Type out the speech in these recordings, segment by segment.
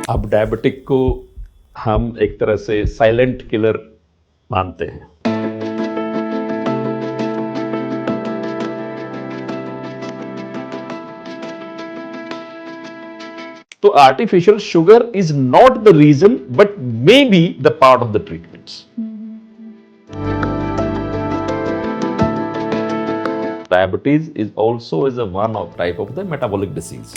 अब डायबिटिक को हम एक तरह से साइलेंट किलर मानते हैं। तो artificial sugar is not the reason but may be the part of the treatments. Diabetes is also a one of type of the metabolic disease.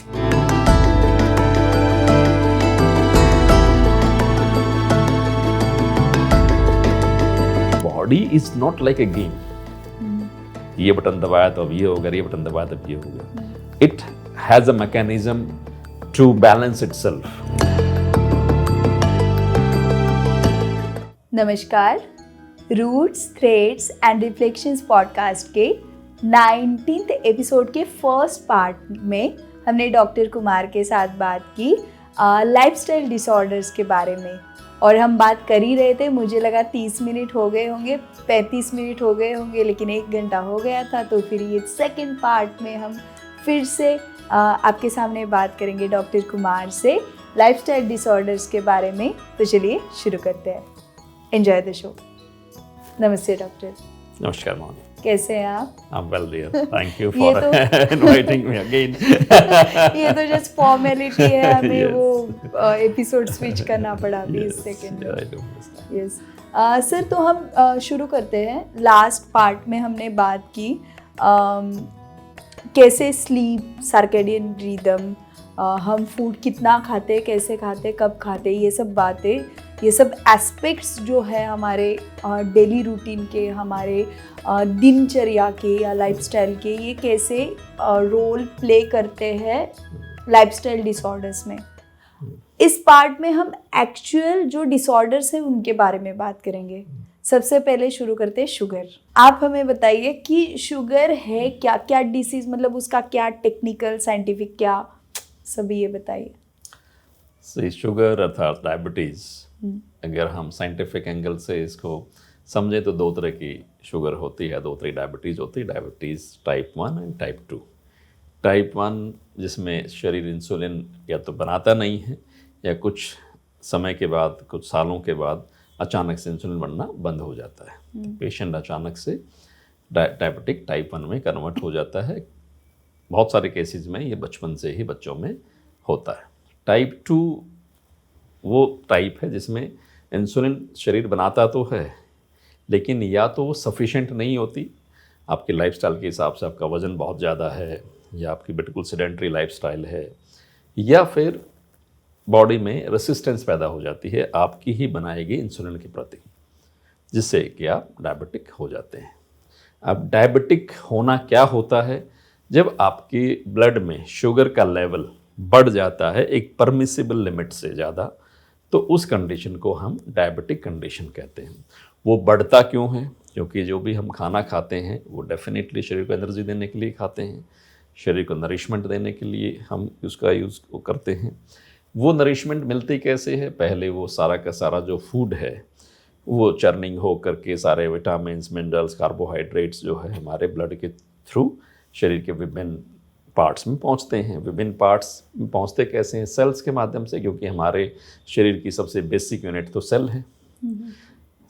Body is not like a game. ये button दबाया तो अब ये होगा, ये button दबाया तो ये होगा. It has a mechanism to balance itself. नमस्कार, roots, threads and reflections podcast के 19th एपिसोड के फर्स्ट पार्ट में हमने डॉक्टर कुमार के साथ बात की लाइफस्टाइल डिसऑर्डर्स के बारे में। और हम बात कर ही रहे थे, मुझे लगा 30 मिनट हो गए होंगे, 35 मिनट हो गए होंगे, लेकिन 1 घंटा हो गया था। तो फिर ये सेकंड पार्ट में हम फिर से आपके सामने बात करेंगे डॉक्टर कुमार से लाइफस्टाइल डिसऑर्डर्स के बारे में। तो चलिए शुरू करते हैं। Enjoy the show. नमस्ते डॉक्टर। नमस्कार मोहन, कैसे हैं आप? I'm well dear. Thank you for inviting me again. ये तो जस्ट फॉर्मेलिटी है, हमें Yes. वो एपिसोड स्विच करना पड़ा 20 सेकंड Yeah, में। I do understand. Yes sir, तो हम शुरू करते हैं। लास्ट पार्ट में हमने बात की कैसे स्लीप, सर्केडियन रिदम, हम फूड कितना खाते, कैसे खाते, कब खाते, ये सब बातें, ये सब एस्पेक्ट्स जो है हमारे डेली रूटीन के, हमारे दिनचर्या के या लाइफस्टाइल के, ये कैसे रोल प्ले करते हैं लाइफस्टाइल डिसऑर्डर्स में। इस पार्ट में हम एक्चुअल जो डिसऑर्डर्स हैं उनके बारे में बात करेंगे। सबसे पहले शुरू करते हैं शुगर। आप हमें बताइए कि शुगर है क्या, क्या डिसीज़, मतलब उसका क्या टेक्निकल, साइंटिफिक, क्या सभी ये बताइए। See, शुगर अर्थात डायबिटीज, अगर हम साइंटिफिक एंगल से इसको समझें तो 2 तरह की शुगर होती है, 2 तरह की डायबिटीज़ होती है। Diabetes type 1 and type 2। Type 1 जिसमें शरीर इंसुलिन या तो बनाता नहीं है या कुछ समय के बाद, कुछ सालों के बाद अचानक से इंसुलिन बनना बंद हो जाता है। पेशेंट अचानक से डायबिटिक टाइप 1 में कन्वर्ट हो जाता है। बहुत सारे केसेस में ये बचपन से ही बच्चों में होता है। टाइप 2 वो टाइप है जिसमें इंसुलिन शरीर बनाता तो है, लेकिन या तो वो सफिशेंट नहीं होती, आपके लाइफस्टाइल के हिसाब से आपका वज़न बहुत ज़्यादा है या आपकी बिल्कुल सेडेंट्री लाइफस्टाइल है, या फिर बॉडी में रेसिस्टेंस पैदा हो जाती है आपकी ही बनाई गई इंसुलिन के प्रति, जिससे कि आप डायबिटिक हो जाते हैं। अब डायबिटिक होना क्या होता है? जब आपके ब्लड में शुगर का लेवल बढ़ जाता है एक परमिसिबल लिमिट से ज़्यादा, तो उस कंडीशन को हम डायबिटिक कंडीशन कहते हैं। वो बढ़ता क्यों है? क्योंकि जो भी हम खाना खाते हैं वो डेफिनेटली शरीर को एनर्जी देने के लिए खाते हैं, शरीर को नरिशमेंट देने के लिए हम उसका यूज़ करते हैं। वो नरिशमेंट मिलती कैसे है? पहले वो सारा का सारा जो फूड है वो चर्निंग हो करके सारे विटामिन्स, मिनरल्स, कार्बोहाइड्रेट्स जो है हमारे ब्लड के थ्रू शरीर के विभिन्न पार्ट्स में पहुंचते हैं। विभिन्न पार्ट्स में पहुंचते कैसे हैं? सेल्स के माध्यम से, क्योंकि हमारे शरीर की सबसे बेसिक यूनिट तो सेल है।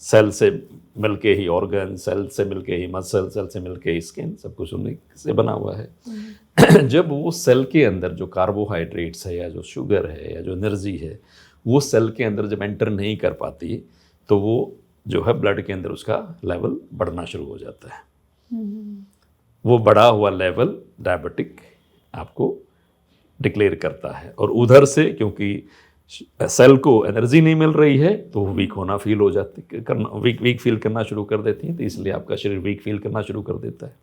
सेल से मिलके ही ऑर्गन, सेल से मिलके ही मसल, सेल से मिलके ही स्किन, सब कुछ उन्हीं से बना हुआ है। जब वो सेल के अंदर जो कार्बोहाइड्रेट्स है या जो शुगर है या जो एनर्जी है वो सेल के अंदर जब एंटर नहीं कर पाती, तो वो जो है ब्लड के अंदर उसका लेवल बढ़ना शुरू हो जाता है। वो बढ़ा हुआ लेवल डायबिटिक आपको डिक्लेयर करता है। और उधर से क्योंकि सेल को एनर्जी नहीं मिल रही है तो वीक होना फील हो जाती, वीक फील करना शुरू कर देती है। तो इसलिए आपका शरीर वीक फील करना शुरू कर देता है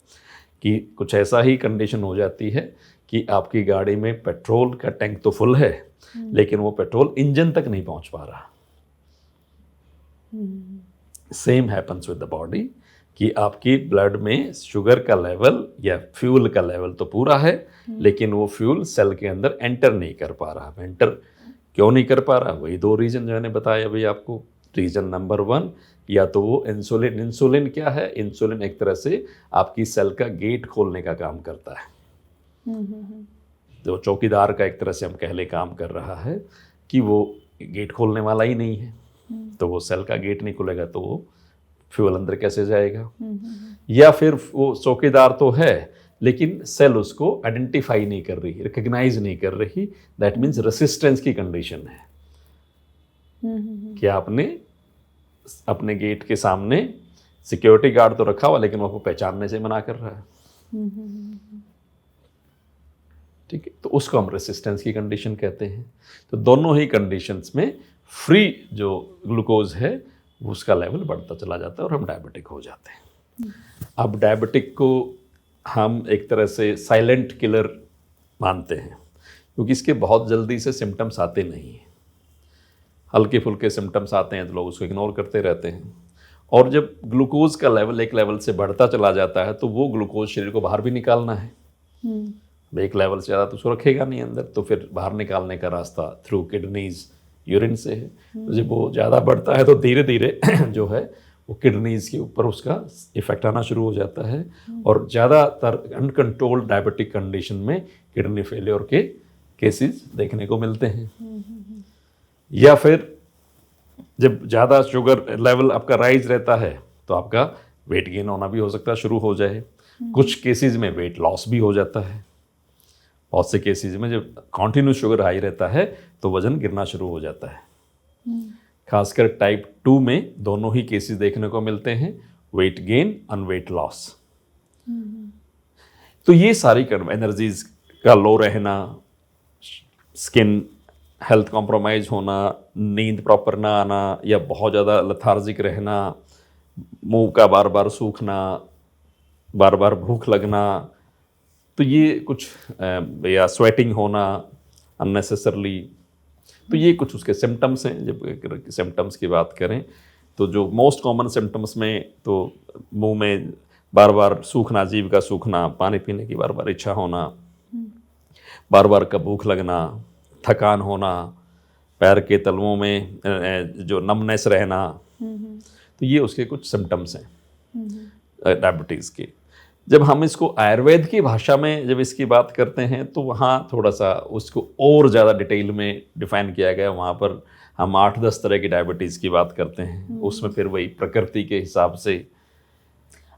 कि कुछ ऐसा ही कंडीशन हो जाती है कि आपकी गाड़ी में पेट्रोल का टैंक तो फुल है, लेकिन वो पेट्रोल इंजन तक नहीं पहुंच पा रहा। Same happens with the body कि आपकी ब्लड में शुगर का लेवल या फ्यूल का लेवल तो पूरा है, लेकिन वो फ्यूल सेल के अंदर एंटर नहीं कर पा रहा। एंटर क्यों नहीं कर पा रहा? वही 2 रीज़न जो मैंने बताया अभी आपको। रीज़न नंबर 1, या तो वो इंसुलिन क्या है? इंसुलिन एक तरह से आपकी सेल का गेट खोलने का काम करता है, जो चौकीदार का एक तरह से हम कह ले काम कर रहा है। कि वो गेट खोलने वाला ही नहीं है, तो वो सेल का गेट नहीं खुलेगा तो वो फ्यूल अंदर कैसे जाएगा। या फिर वो चौकीदार तो है लेकिन सेल उसको आइडेंटिफाई नहीं कर रही, रिकग्नाइज नहीं कर रही, दैट मीन्स रेसिस्टेंस की कंडीशन है कि आपने अपने गेट के सामने सिक्योरिटी गार्ड तो रखा हुआ लेकिन वो आपको पहचानने से मना कर रहा है। ठीक है, तो उसको हम रेसिस्टेंस की कंडीशन कहते हैं। तो दोनों ही कंडीशंस में फ्री जो ग्लूकोज है उसका लेवल बढ़ता चला जाता है और हम डायबिटिक हो जाते हैं। अब डायबिटिक को हम एक तरह से साइलेंट किलर मानते हैं क्योंकि इसके बहुत जल्दी से सिम्टम्स आते नहीं हैं। हल्के फुल्के सिम्टम्स आते हैं तो लोग उसको इग्नोर करते रहते हैं, और जब ग्लूकोज का लेवल एक लेवल से बढ़ता चला जाता है तो वो ग्लूकोज शरीर को बाहर भी निकालना है। एक लेवल से ज़्यादा तो उसको रखेगा नहीं अंदर, तो फिर बाहर निकालने का रास्ता थ्रू किडनीज, यूरिन से है। तो जब वो ज़्यादा बढ़ता है तो धीरे धीरे जो है वो किडनीज के ऊपर उसका इफेक्ट आना शुरू हो जाता है, और ज़्यादातर अनकंट्रोल्ड डायबिटिक कंडीशन में किडनी फेलियर के केसेस देखने को मिलते हैं। या फिर जब ज़्यादा शुगर लेवल आपका राइज रहता है तो आपका वेट गेन होना भी हो सकता है, शुरू हो जाए। कुछ केसेस में वेट लॉस भी हो जाता है। बहुत से केसेस में जब कॉन्टिन्यूस शुगर हाई रहता है तो वजन गिरना शुरू हो जाता है। खासकर टाइप 2 में दोनों ही केसेस देखने को मिलते हैं, weight gain and weight loss. तो ये सारी एनर्जीज का लो रहना, स्किन हेल्थ कॉम्प्रोमाइज होना, नींद प्रॉपर ना आना या बहुत ज़्यादा लथार्जिक रहना, मुंह का बार बार सूखना, बार बार भूख लगना, तो ये कुछ या स्वेटिंग होना अननेसेसरली, तो ये कुछ उसके सिम्टम्स हैं। जब सिम्टम्स की बात करें तो जो मोस्ट कॉमन सिम्टम्स में तो मुंह में बार बार सूखना, जीभ का सूखना, पानी पीने की बार बार इच्छा होना, बार बार का भूख लगना, थकान होना, पैर के तलवों में जो नमनेस रहना, तो ये उसके कुछ सिम्टम्स हैं डायबिटीज़ के। जब हम इसको आयुर्वेद की भाषा में जब इसकी बात करते हैं तो वहाँ थोड़ा सा उसको और ज़्यादा डिटेल में डिफाइन किया गया। वहाँ पर हम 8-10 तरह की डायबिटीज़ की बात करते हैं, उसमें फिर वही प्रकृति के हिसाब से।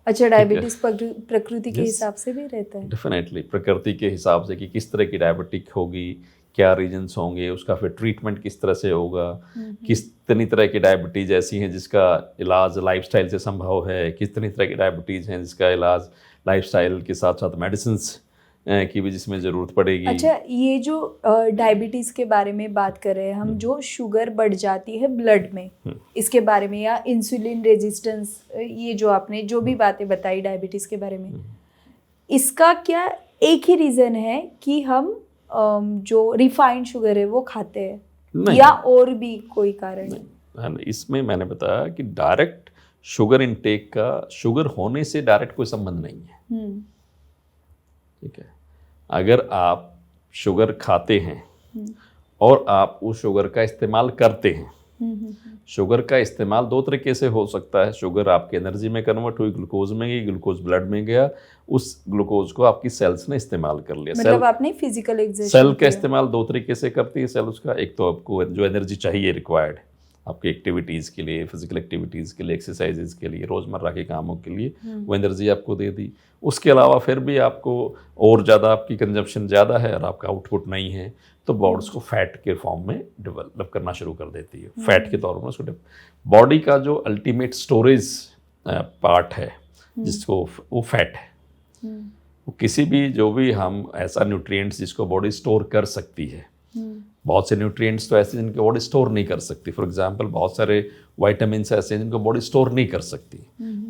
अच्छा, डायबिटीज़ प्रकृति के हिसाब से भी रहता है? डेफिनेटली प्रकृति के हिसाब से कि किस तरह की डायबिटिक होगी, क्या रीजन्स होंगे, उसका फिर ट्रीटमेंट किस तरह से होगा, कितनी तरह की डायबिटीज़ ऐसी हैं जिसका इलाज लाइफस्टाइल से संभव है, कितनी तरह की डायबिटीज़ हैं जिसका इलाज लाइफस्टाइल के साथ साथ मेडिसिन्स की भी जिसमें ज़रूरत पड़ेगी। अच्छा, ये जो डायबिटीज़ के बारे में बात कर रहे हैं हम, जो शुगर बढ़ जाती है ब्लड में, इसके बारे में, या इंसुलिन रेजिस्टेंस, ये जो आपने जो भी बातें बताई डायबिटीज़ के बारे में, इसका क्या एक ही रीज़न है कि हम जो रिफाइंड शुगर है वो खाते हैं, या और भी कोई कारण है? इसमें मैंने बताया कि डायरेक्ट शुगर इनटेक का शुगर होने से डायरेक्ट कोई संबंध नहीं है। ठीक है, अगर आप शुगर खाते हैं और आप उस शुगर का इस्तेमाल करते हैं, शुगर का इस्तेमाल 2 तरीके से हो सकता है। शुगर आपकी एनर्जी में कन्वर्ट हुई, ग्लूकोज में गई, ग्लूकोज ब्लड में गया, उस ग्लूकोज को आपकी सेल्स ने इस्तेमाल कर लिया। मतलब आपने फिजिकल एक्सरसाइज, सेल का इस्तेमाल 2 तरीके से करती है सेल उसका। एक तो आपको जो एनर्जी चाहिए रिक्वायर्ड आपकी एक्टिविटीज़ के लिए, फिजिकल एक्टिविटीज़ के लिए, एक्सरसाइजेज के लिए, रोज़मर्रा के कामों के लिए, वो एनर्जी आपको दे दी। उसके अलावा फिर भी आपको और ज़्यादा आपकी कंजप्शन ज़्यादा है और आपका आउटपुट नहीं है तो बॉडी उसको फैट के फॉर्म में डेवलप करना शुरू कर देती है। फैट के तौर पर उसको बॉडी का जो अल्टीमेट स्टोरेज पार्ट है जिसको वो फैट है। वो किसी भी जो भी हम ऐसा न्यूट्रिएंट्स जिसको बॉडी स्टोर कर सकती है, बहुत से न्यूट्रिएंट्स तो ऐसे जिनकी बॉडी स्टोर नहीं कर सकती। फॉर एग्जांपल बहुत सारे विटामिन्स ऐसे हैं जिनको बॉडी स्टोर नहीं कर सकती।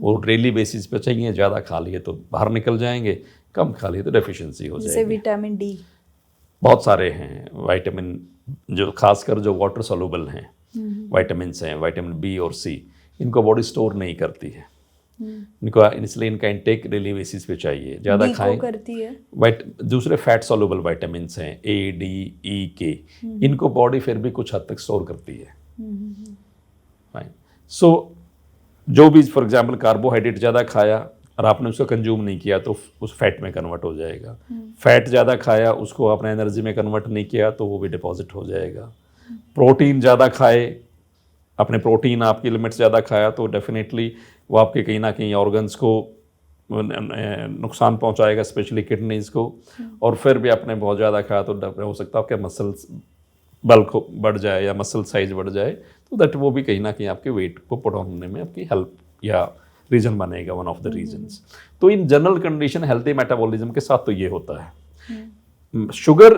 वो डेली बेसिस पे चाहिए, ज़्यादा खा लिए तो बाहर निकल जाएंगे, कम खा लिए तो डेफिशिएंसी हो जाएगी। जैसे विटामिन डी, बहुत सारे हैं विटामिन जो खासकर जो वाटर सॉल्युबल हैं विटामिन्स हैं, विटामिन बी और सी, इनको बॉडी स्टोर नहीं करती है। इनको इसलिए इनका इंटेक डेली बेसिस पे चाहिए, ज़्यादा खाएं। करती है दूसरे फैट सॉल्युबल विटामिन्स हैं ए, डी, ई, के, इनको बॉडी फिर भी कुछ हद तक स्टोर करती है। फाइन। सो जो भी फॉर एग्जांपल कार्बोहाइड्रेट ज़्यादा खाया और आपने उसको कंज्यूम नहीं किया तो उस फैट में कन्वर्ट हो जाएगा। फैट ज़्यादा खाया, उसको आपने एनर्जी में कन्वर्ट नहीं किया तो वो भी डिपॉजिट हो जाएगा। प्रोटीन ज़्यादा खाए, अपने प्रोटीन आपकी लिमिट से ज़्यादा खाया तो डेफिनेटली वो आपके कहीं ना कहीं ऑर्गन्स को नुकसान पहुंचाएगा, स्पेशली किडनीज को। और फिर भी आपने बहुत ज़्यादा खाया तो हो सकता है आपके मसल्स बल्क बढ़ जाए या मसल साइज बढ़ जाए, तो दैट वो भी कहीं ना कहीं आपके वेट को पुट ऑन होने में आपकी हेल्प या रीज़न बनेगा, वन ऑफ द रीजंस। तो in general condition healthy metabolism के साथ तो ये होता है। शुगर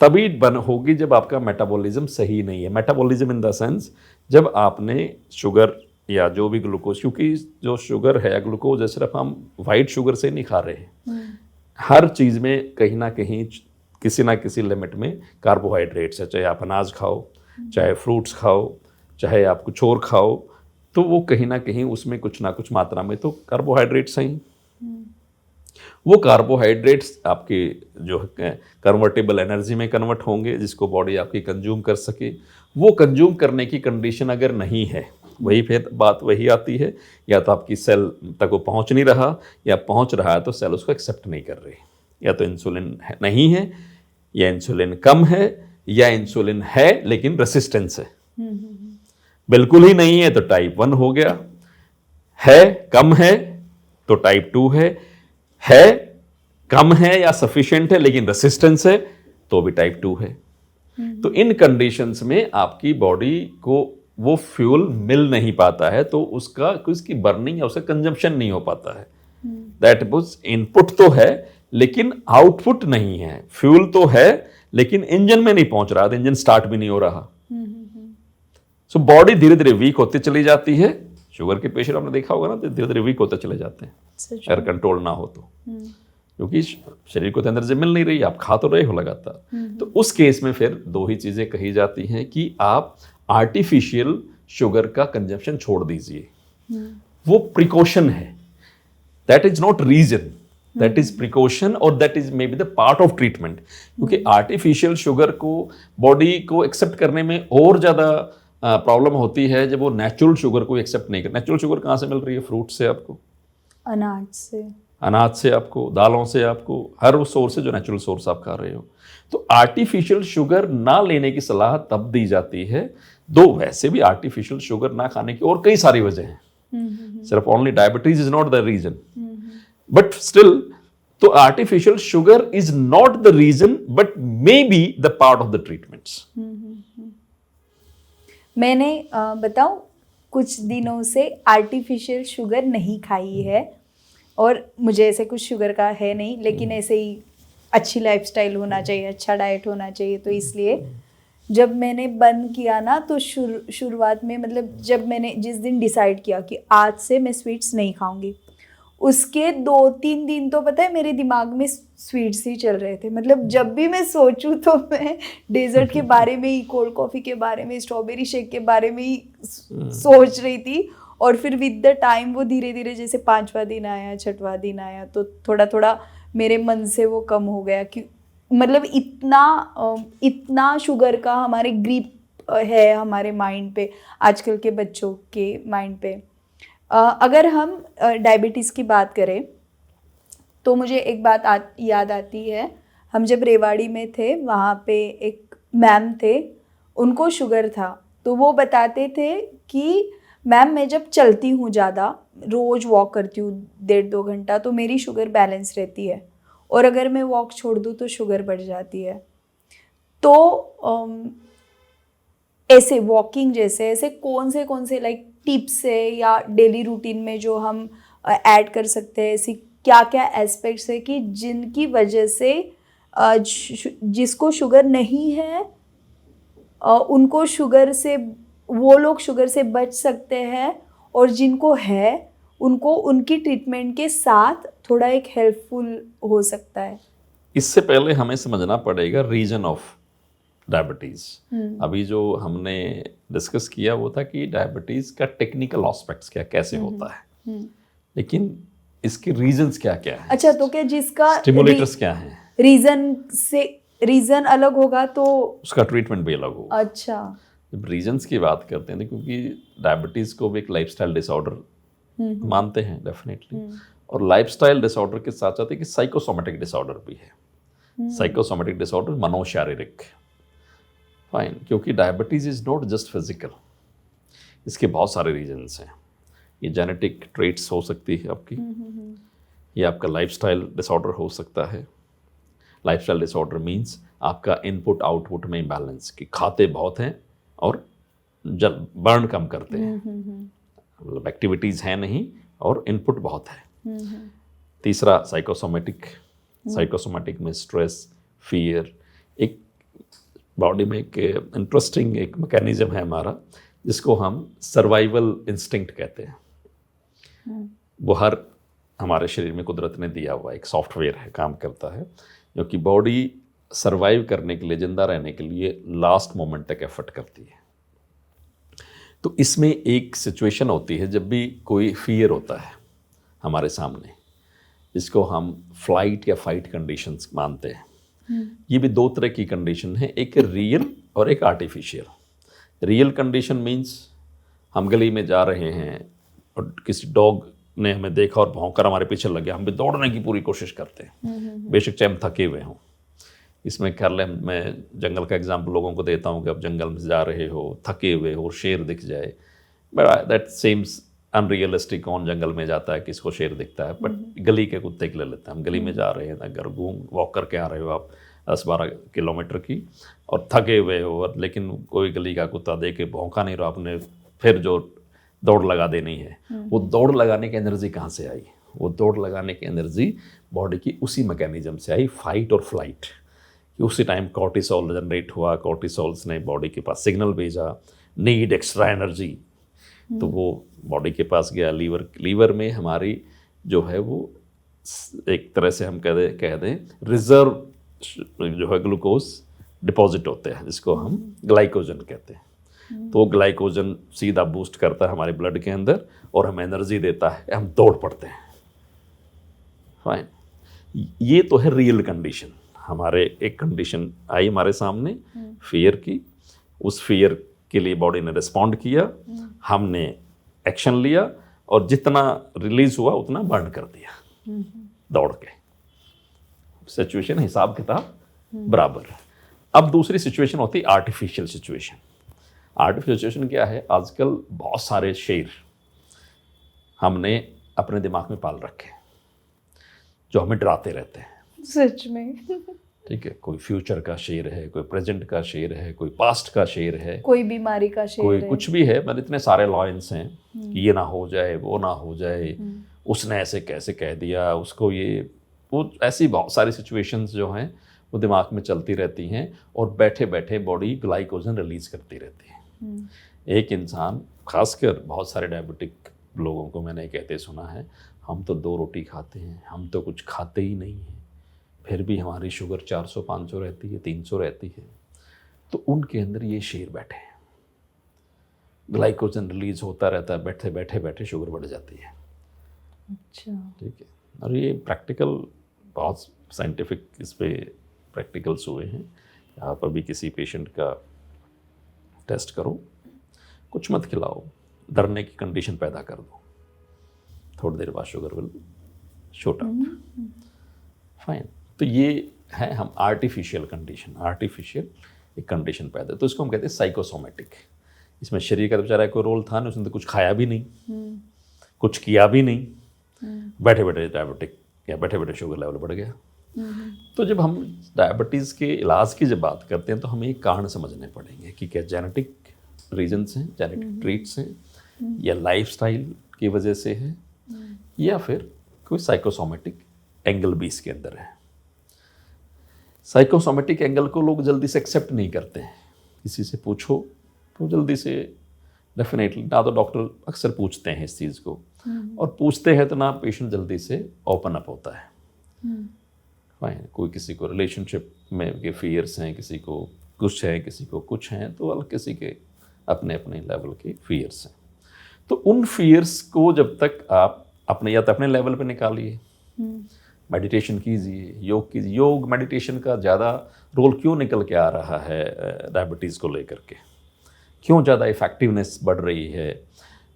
तभी बन होगी जब आपका मेटाबॉलिज्म सही नहीं है। मेटाबॉलिज्म इन द सेंस जब आपने शुगर या जो भी ग्लूकोज, क्योंकि जो शुगर है ग्लूकोज है सिर्फ हम वाइट शुगर से नहीं खा रहे हैं, हर चीज़ में कहीं ना कहीं किसी ना किसी लिमिट में कार्बोहाइड्रेट्स है। चाहे आप अनाज खाओ, चाहे फ्रूट्स खाओ, चाहे आप कुछ और खाओ, तो वो कहीं ना कहीं उसमें कुछ ना कुछ मात्रा में तो कार्बोहाइड्रेट्स हैं। वो कार्बोहाइड्रेट्स आपके जो कन्वर्टेबल एनर्जी में कन्वर्ट होंगे, जिसको बॉडी आपकी कंज्यूम कर सके। वो कंज्यूम करने की कंडीशन अगर नहीं है, वही फिर बात वही आती है, या तो आपकी सेल तक वो पहुंच नहीं रहा, या पहुंच रहा है तो सेल उसको एक्सेप्ट नहीं कर रही। या तो इंसुलिन नहीं है, या इंसुलिन कम है, या इंसुलिन है लेकिन रेसिस्टेंस है। बिल्कुल ही नहीं है तो टाइप 1 हो गया, है कम है तो टाइप 2 है कम है या सफिशिएंट है लेकिन रेसिस्टेंस है तो भी टाइप 2 है। तो इन कंडीशंस में आपकी बॉडी को वो फ्यूल मिल नहीं पाता है, तो उसकी बर्निंग या उसका कंजम्पशन नहीं हो पाता है। दैट मींस इनपुट तो है लेकिन आउटपुट नहीं है। फ्यूल तो है लेकिन इंजन में नहीं पहुंच रहा, तो इंजन स्टार्ट भी नहीं हो रहा। सो बॉडी धीरे धीरे वीक होती चली जाती है। शुगर के पेशेंट आपने देखा होगा ना, तो धीरे धीरे वीक होते चले जाते हैं अगर कंट्रोल ना हो तो, क्योंकि शरीर को तो एनर्जी मिल नहीं रही, आप खा तो रहे हो लगातार। तो उस केस में फिर दो ही चीजें कही जाती हैं कि आप आर्टिफिशियल शुगर का कंजम्पशन छोड़ दीजिए। वो प्रिकॉशन है, that is not reason, that is precaution, और that is may be the part of treatment. क्योंकि आर्टिफिशियल शुगर को बॉडी को एक्सेप्ट करने में और ज़्यादा प्रॉब्लम होती है जब वो नेचुरल शुगर को एक्सेप्ट नहीं कर। नेचुरल शुगर कहाँ से मिल रही है? फ्रूट से आपको, अनाज से आपको, दालों से आपको, हर वो सोर्स है जो नेचुरल सोर्स आप खा रहे हो। तो आर्टिफिशियल शुगर ना लेने की सलाह तब दी जाती है, दो वैसे भी आर्टिफिशियल शुगर ना खाने की और कई सारी वजह हैं, सिर्फ only diabetes is not the reason, but still तो artificial sugar is not the reason but may be the part of the treatments. मैंने बताऊं, कुछ दिनों से आर्टिफिशियल शुगर नहीं खाई है, और मुझे ऐसे कुछ शुगर का है नहीं, लेकिन ऐसे ही अच्छी लाइफस्टाइल होना चाहिए, अच्छा डाइट होना चाहिए, तो इसलिए जब मैंने बंद किया ना, तो शुरुआत में मतलब जब मैंने जिस दिन डिसाइड किया कि आज से मैं स्वीट्स नहीं खाऊंगी, उसके 2-3 दिन तो पता है मेरे दिमाग में स्वीट्स ही चल रहे थे। मतलब जब भी मैं सोचूं तो मैं डेजर्ट के बारे में ही, कोल्ड कॉफ़ी के बारे में, स्ट्रॉबेरी शेक के बारे में ही सोच रही थी। और फिर विद द टाइम वो धीरे धीरे, जैसे 5वां दिन आया, 6वां दिन आया, तो थोड़ा थोड़ा मेरे मन से वो कम हो गया कि मतलब इतना शुगर का हमारे ग्रिप है हमारे माइंड पे, आजकल के बच्चों के माइंड पे। अगर हम डायबिटीज़ की बात करें तो मुझे एक बात याद आती है। हम जब रेवाड़ी में थे, वहाँ पे एक मैम थे, उनको शुगर था, तो वो बताते थे कि मैम मैं जब चलती हूँ ज़्यादा, रोज़ वॉक करती हूँ 1.5-2 घंटा, तो मेरी शुगर बैलेंस रहती है, और अगर मैं वॉक छोड़ दूँ तो शुगर बढ़ जाती है। तो ऐसे वॉकिंग जैसे ऐसे कौन से लाइक टिप्स है या डेली रूटीन में जो हम ऐड कर सकते हैं, ऐसी क्या क्या एस्पेक्ट्स है कि जिनकी वजह से जिसको शुगर नहीं है उनको शुगर से, वो लोग शुगर से बच सकते हैं, और जिनको है उनको उनकी ट्रीटमेंट के साथ थोड़ा एक हेल्पफुल हो सकता है। इससे पहले हमें समझना पड़ेगा रीजन ऑफ डायबिटीज़। अभी जो हमने डिस्कस किया वो था कि डायबिटीज़ का टेक्निकल एस्पेक्ट्स क्या, कैसे होता है, लेकिन इसके रीजंस क्या क्या है। अच्छा, तो क्या जिसका स्टिमुलेटर्स क्या हैं, रीजन अलग होगा तो उसका ट्रीटमेंट भी अलग होगा। अच्छा, जब रीजंस की बात करते हैं, क्योंकि डायबिटीज़ को भी एक लाइफस्टाइल डिसऑर्डर मानते हैं डेफिनेटली, और लाइफस्टाइल डिसऑर्डर के साथ साथ एक साइकोसोमेटिक डिसऑर्डर भी है। साइकोसोमेटिक डिसऑर्डर मनोशारीरिक, फाइन, क्योंकि diabetes is not just physical, इसके बहुत सारे रीजन्स हैं। ये जेनेटिक ट्रेट्स हो सकती है आपकी, ये आपका लाइफस्टाइल डिसऑर्डर हो सकता है। लाइफस्टाइल डिसऑर्डर मीन्स आपका इनपुट आउटपुट में इम्बैलेंस, कि खाते बहुत हैं और जल बर्न कम करते हैं, मतलब एक्टिविटीज़ हैं नहीं और इनपुट बहुत है। तीसरा साइकोसोमेटिक, साइकोसोमेटिक में स्ट्रेस, फियर, एक बॉडी में एक इंटरेस्टिंग एक मैकेनिज्म है हमारा जिसको हम सर्वाइवल इंस्टिंक्ट कहते हैं। वो हर हमारे शरीर में कुदरत ने दिया हुआ एक सॉफ्टवेयर है, काम करता है, जो कि बॉडी सर्वाइव करने के लिए, जिंदा रहने के लिए लास्ट मोमेंट तक एफर्ट करती है। तो इसमें एक सिचुएशन होती है जब भी कोई फियर होता है हमारे सामने, जिसको हम फ्लाइट या फाइट कंडीशंस मानते हैं। ये भी दो तरह की कंडीशन है, एक रियल और एक आर्टिफिशियल। रियल कंडीशन मीन्स हम गली में जा रहे हैं और किसी डॉग ने हमें देखा और भौंकर हमारे पीछे लग गया, हम भी दौड़ने की पूरी कोशिश करते हैं, बेशक चाहे हम थके हुए हों। इसमें ख्याल है, मैं जंगल का एग्जाम्पल लोगों को देता हूँ कि आप जंगल में जा रहे हो, थके हुए हो और शेर दिख जाए, बट दैट सेम्स अनरियलिस्टिक। कौन जंगल में जाता है, किसको शेर दिखता है? बट गली के कुत्ते के ले लेते हैं हम। गली में जा रहे हैं, अगर वॉक करके आ रहे हो आप 10-12 किलोमीटर की और थके हुए हो, और लेकिन कोई गली का कुत्ता देख के भौंका नहीं रहा, आपने फिर जो दौड़ लगा देनी है, वो दौड़ लगाने की एनर्जी कहाँ से आई? वो दौड़ लगाने की एनर्जी बॉडी की उसी मैकेनिज्म से आई, फाइट और फ्लाइट। कि उसी टाइम कॉर्टिसोल जनरेट हुआ, कॉर्टिसोल्स ने बॉडी के पास सिग्नल भेजा, नीड एक्स्ट्रा एनर्जी, तो वो बॉडी के पास गया। लीवर में हमारी जो है वो एक तरह से हम कह दें रिजर्व जो है ग्लूकोज डिपॉजिट होते हैं, जिसको हम ग्लाइकोजन कहते हैं। तो ग्लाइकोजन सीधा बूस्ट करता है हमारे ब्लड के अंदर और हमें एनर्जी देता है, हम दौड़ पड़ते हैं। फाइन, ये तो है रियल कंडीशन। हमारे एक कंडीशन आई हमारे सामने फियर की, उस फियर के लिए बॉडी ने रिस्पॉन्ड किया, हमने एक्शन लिया और जितना रिलीज हुआ उतना बर्न कर दिया दौड़ के। सिचुएशन हिसाब किताब बराबर। अब दूसरी सिचुएशन होती है आर्टिफिशियल सिचुएशन। आर्टिफिशियल सिचुएशन क्या है? आजकल बहुत सारे शेर हमने अपने दिमाग में पाल रखे हैं जो हमें डराते रहते हैं। सच में। ठीक है, कोई फ्यूचर का शेर है, कोई प्रेजेंट का शेर है, कोई पास्ट का शेर है, कोई बीमारी का शेर कोई है, कुछ भी है। मतलब इतने सारे लॉयंस हैं कि ये ना हो जाए, वो ना हो जाए, उसने ऐसे कैसे कह दिया, उसको ये वो, ऐसी बहुत सारी सिचुएशंस जो हैं वो दिमाग में चलती रहती हैं और बैठे बैठे बॉडी ग्लाइकोजन रिलीज करती रहती है। एक इंसान, खासकर बहुत सारे डायबिटिक लोगों को मैंने कहते सुना है, हम तो 2 रोटी खाते हैं, हम तो कुछ खाते ही नहीं हैं, फिर भी हमारी शुगर 400-500 रहती है, 300 रहती है। तो उनके अंदर ये शेर बैठे हैं, ग्लाइकोजन रिलीज होता रहता है, बैठे बैठे बैठे शुगर बढ़ जाती है। अच्छा, ठीक है। और ये प्रैक्टिकल, बहुत साइंटिफिक इस पे प्रैक्टिकल्स हुए हैं। आप अभी किसी पेशेंट का टेस्ट करो, कुछ मत खिलाओ, डरने की कंडीशन पैदा कर दो, थोड़ी देर बाद sugar will shoot up. Fine, तो ये है हम आर्टिफिशियल कंडीशन, आर्टिफिशियल एक कंडीशन पैदा, तो इसको हम कहते हैं साइकोसोमेटिक। इसमें शरीर का बेचारा कोई रोल था नहीं, उसने तो कुछ खाया भी नहीं, कुछ किया भी नहीं, बैठे बैठे डायबिटिक या बैठे बैठे शुगर लेवल बढ़ गया। तो जब हम डायबिटीज़ के इलाज की जब बात करते हैं तो हमें एक कारण समझने पड़ेंगे कि क्या जेनेटिक रीजन्स हैं, जेनेटिक ट्रीट्स हैं, या लाइफस्टाइल की वजह से है, या फिर कोई साइकोसोमेटिक एंगल भी इसके अंदर है। साइकोसोमेटिक एंगल को लोग जल्दी से एक्सेप्ट नहीं करते हैं। किसी से पूछो तो जल्दी से डेफिनेटली ना, तो डॉक्टर अक्सर पूछते हैं इस चीज़ को, और पूछते हैं तो ना पेशेंट जल्दी से ओपन अप होता है। फाइन, कोई किसी को रिलेशनशिप में के फियर्स हैं, किसी को कुछ हैं, किसी को कुछ हैं, तो अलग किसी के अपने अपने लेवल के फियर्स हैं। तो उन फियर्स को जब तक आप अपने या तो अपने लेवल पे निकालिए, मेडिटेशन कीजिए, योग कीजिए। योग मेडिटेशन का ज़्यादा रोल क्यों निकल के आ रहा है डायबिटीज़ को लेकर के, क्यों ज़्यादा इफ़ेक्टिवनेस बढ़ रही है?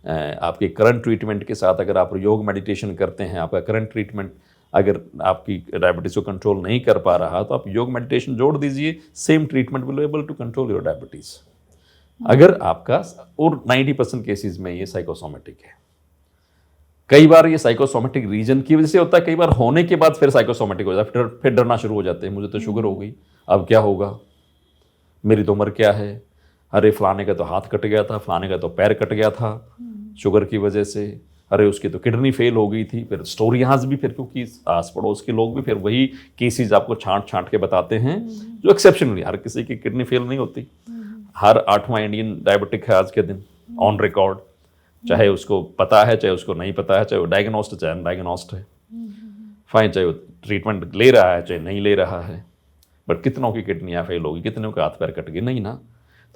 आपके करंट ट्रीटमेंट के साथ अगर आप योग मेडिटेशन करते हैं, आपका करंट ट्रीटमेंट अगर आपकी डायबिटीज़ को कंट्रोल नहीं कर पा रहा तो आप योग मेडिटेशन जोड़ दीजिए, same treatment will able to control your diabetes. अगर आपका, और 90% केसेस में ये साइकोसोमेटिक है। कई बार ये साइकोसोमेटिक रीजन की वजह से होता है, कई बार होने के बाद फिर साइकोसोमेटिक हो जाता है, फिर डरना शुरू हो जाते हैं, मुझे तो शुगर हो गई, अब क्या होगा, मेरी तो उम्र क्या है, अरे फलाने का तो हाथ कट गया था, फलाने का तो पैर कट गया था शुगर की वजह से, अरे उसकी तो किडनी फेल हो गई थी। फिर स्टोरीज भी, फिर क्योंकि आस पड़ोस के लोग भी फिर वही केसेस आपको छांट छांट के बताते हैं जो एक्सेप्शनली, हर किसी की किडनी फेल नहीं होती। हर 8वां इंडियन डायबिटिक है आज के दिन ऑन रिकॉर्ड, चाहे उसको पता है चाहे उसको नहीं पता है, चाहे वो डायग्नोस्ड चाहे अनडायग्नोस्ड है, फाइन, चाहे वो ट्रीटमेंट ले रहा है चाहे नहीं ले रहा है, बट कितनों की किडनियाँ फेल होगी, कितनों के हाथ पैर कट गए, नहीं ना।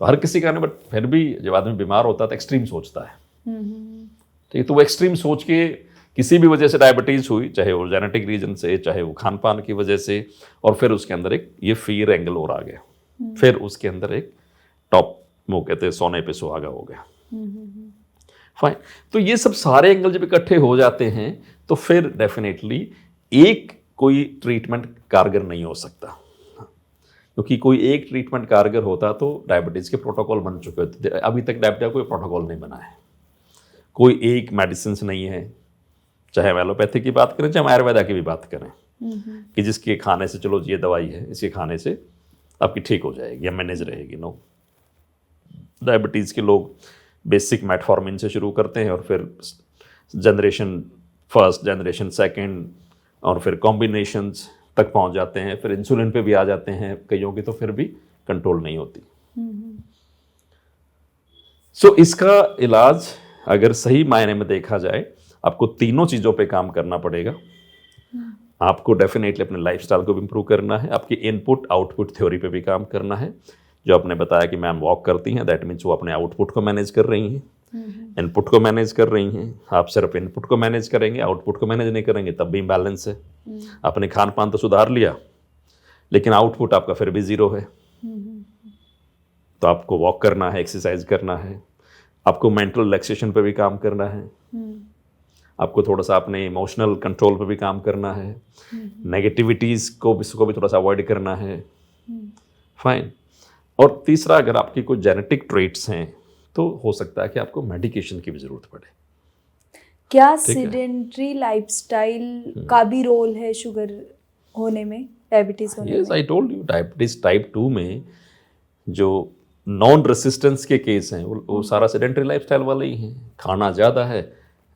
तो हर किसी का नहीं, बट फिर भी जब आदमी बीमार होता है तो एक्सट्रीम सोचता है, ठीक है। तो वो एक्सट्रीम सोच के किसी भी वजह से डायबिटीज़ हुई, चाहे वो जेनेटिक रीजन से, चाहे वो खान पान की वजह से, और फिर उसके अंदर एक ये फियर एंगल और आ गया, फिर उसके अंदर एक टॉप, वो कहते हैं सोने पे सुहागा हो गया, फाइन। तो ये सब सारे एंगल जब इकट्ठे हो जाते हैं तो फिर डेफिनेटली एक कोई ट्रीटमेंट कारगर नहीं हो सकता, क्योंकि कोई एक ट्रीटमेंट कारगर होता तो डायबिटीज़ के प्रोटोकॉल बन चुके होते। अभी तक डायबिटीज का कोई प्रोटोकॉल नहीं बना है, कोई एक मेडिसिन नहीं है, चाहे हम एलोपैथी की बात करें चाहे हम आयुर्वेदा की भी बात करें, कि जिसके खाने से चलो ये दवाई है, इसके खाने से आपकी ठीक हो जाएगी या मैनेज रहेगी। नो, डायबिटीज़ के लोग बेसिक मेटफॉर्मिन से शुरू करते हैं और फिर जनरेशन फर्स्ट, जनरेशन सेकंड, और फिर कॉम्बिनेशंस तक पहुंच जाते हैं, फिर इंसुलिन पे भी आ जाते हैं कईयों की, तो फिर भी कंट्रोल नहीं होती। सो इसका इलाज अगर सही मायने में देखा जाए, आपको तीनों चीज़ों पे काम करना पड़ेगा। आपको डेफिनेटली अपने लाइफस्टाइल को भी इम्प्रूव करना है, आपकी इनपुट आउटपुट थ्योरी पे भी काम करना है। जो आपने बताया कि मैम वॉक करती हैं, दैट मीन्स वो अपने आउटपुट को मैनेज कर रही हैं, इनपुट को मैनेज कर रही हैं। आप सिर्फ इनपुट को मैनेज करेंगे, आउटपुट को मैनेज नहीं करेंगे, तब भी इम्बैलेंस है। आपने खान पान तो सुधार लिया, लेकिन आउटपुट आपका फिर भी ज़ीरो है। तो आपको वॉक करना है, एक्सरसाइज करना है, आपको मेंटल रिलैक्सेशन पे भी काम करना है, आपको थोड़ा सा अपने इमोशनल कंट्रोल पे भी काम करना है, नेगेटिविटीज़ को भी थोड़ा सा अवॉइड करना है, फाइन। और तीसरा, अगर आपकी कोई जेनेटिक ट्रेट्स हैं तो हो सकता है कि आपको मेडिकेशन की भी ज़रूरत पड़े। क्या सेडेंटरी लाइफस्टाइल का भी रोल है शुगर होने में, डायबिटीज़ होने में? Yes, I told you, diabetes type 2 में जो नॉन रेसिस्टेंस के केस हैं वो सारा सेडेंटरी लाइफस्टाइल वाले ही हैं। खाना ज़्यादा है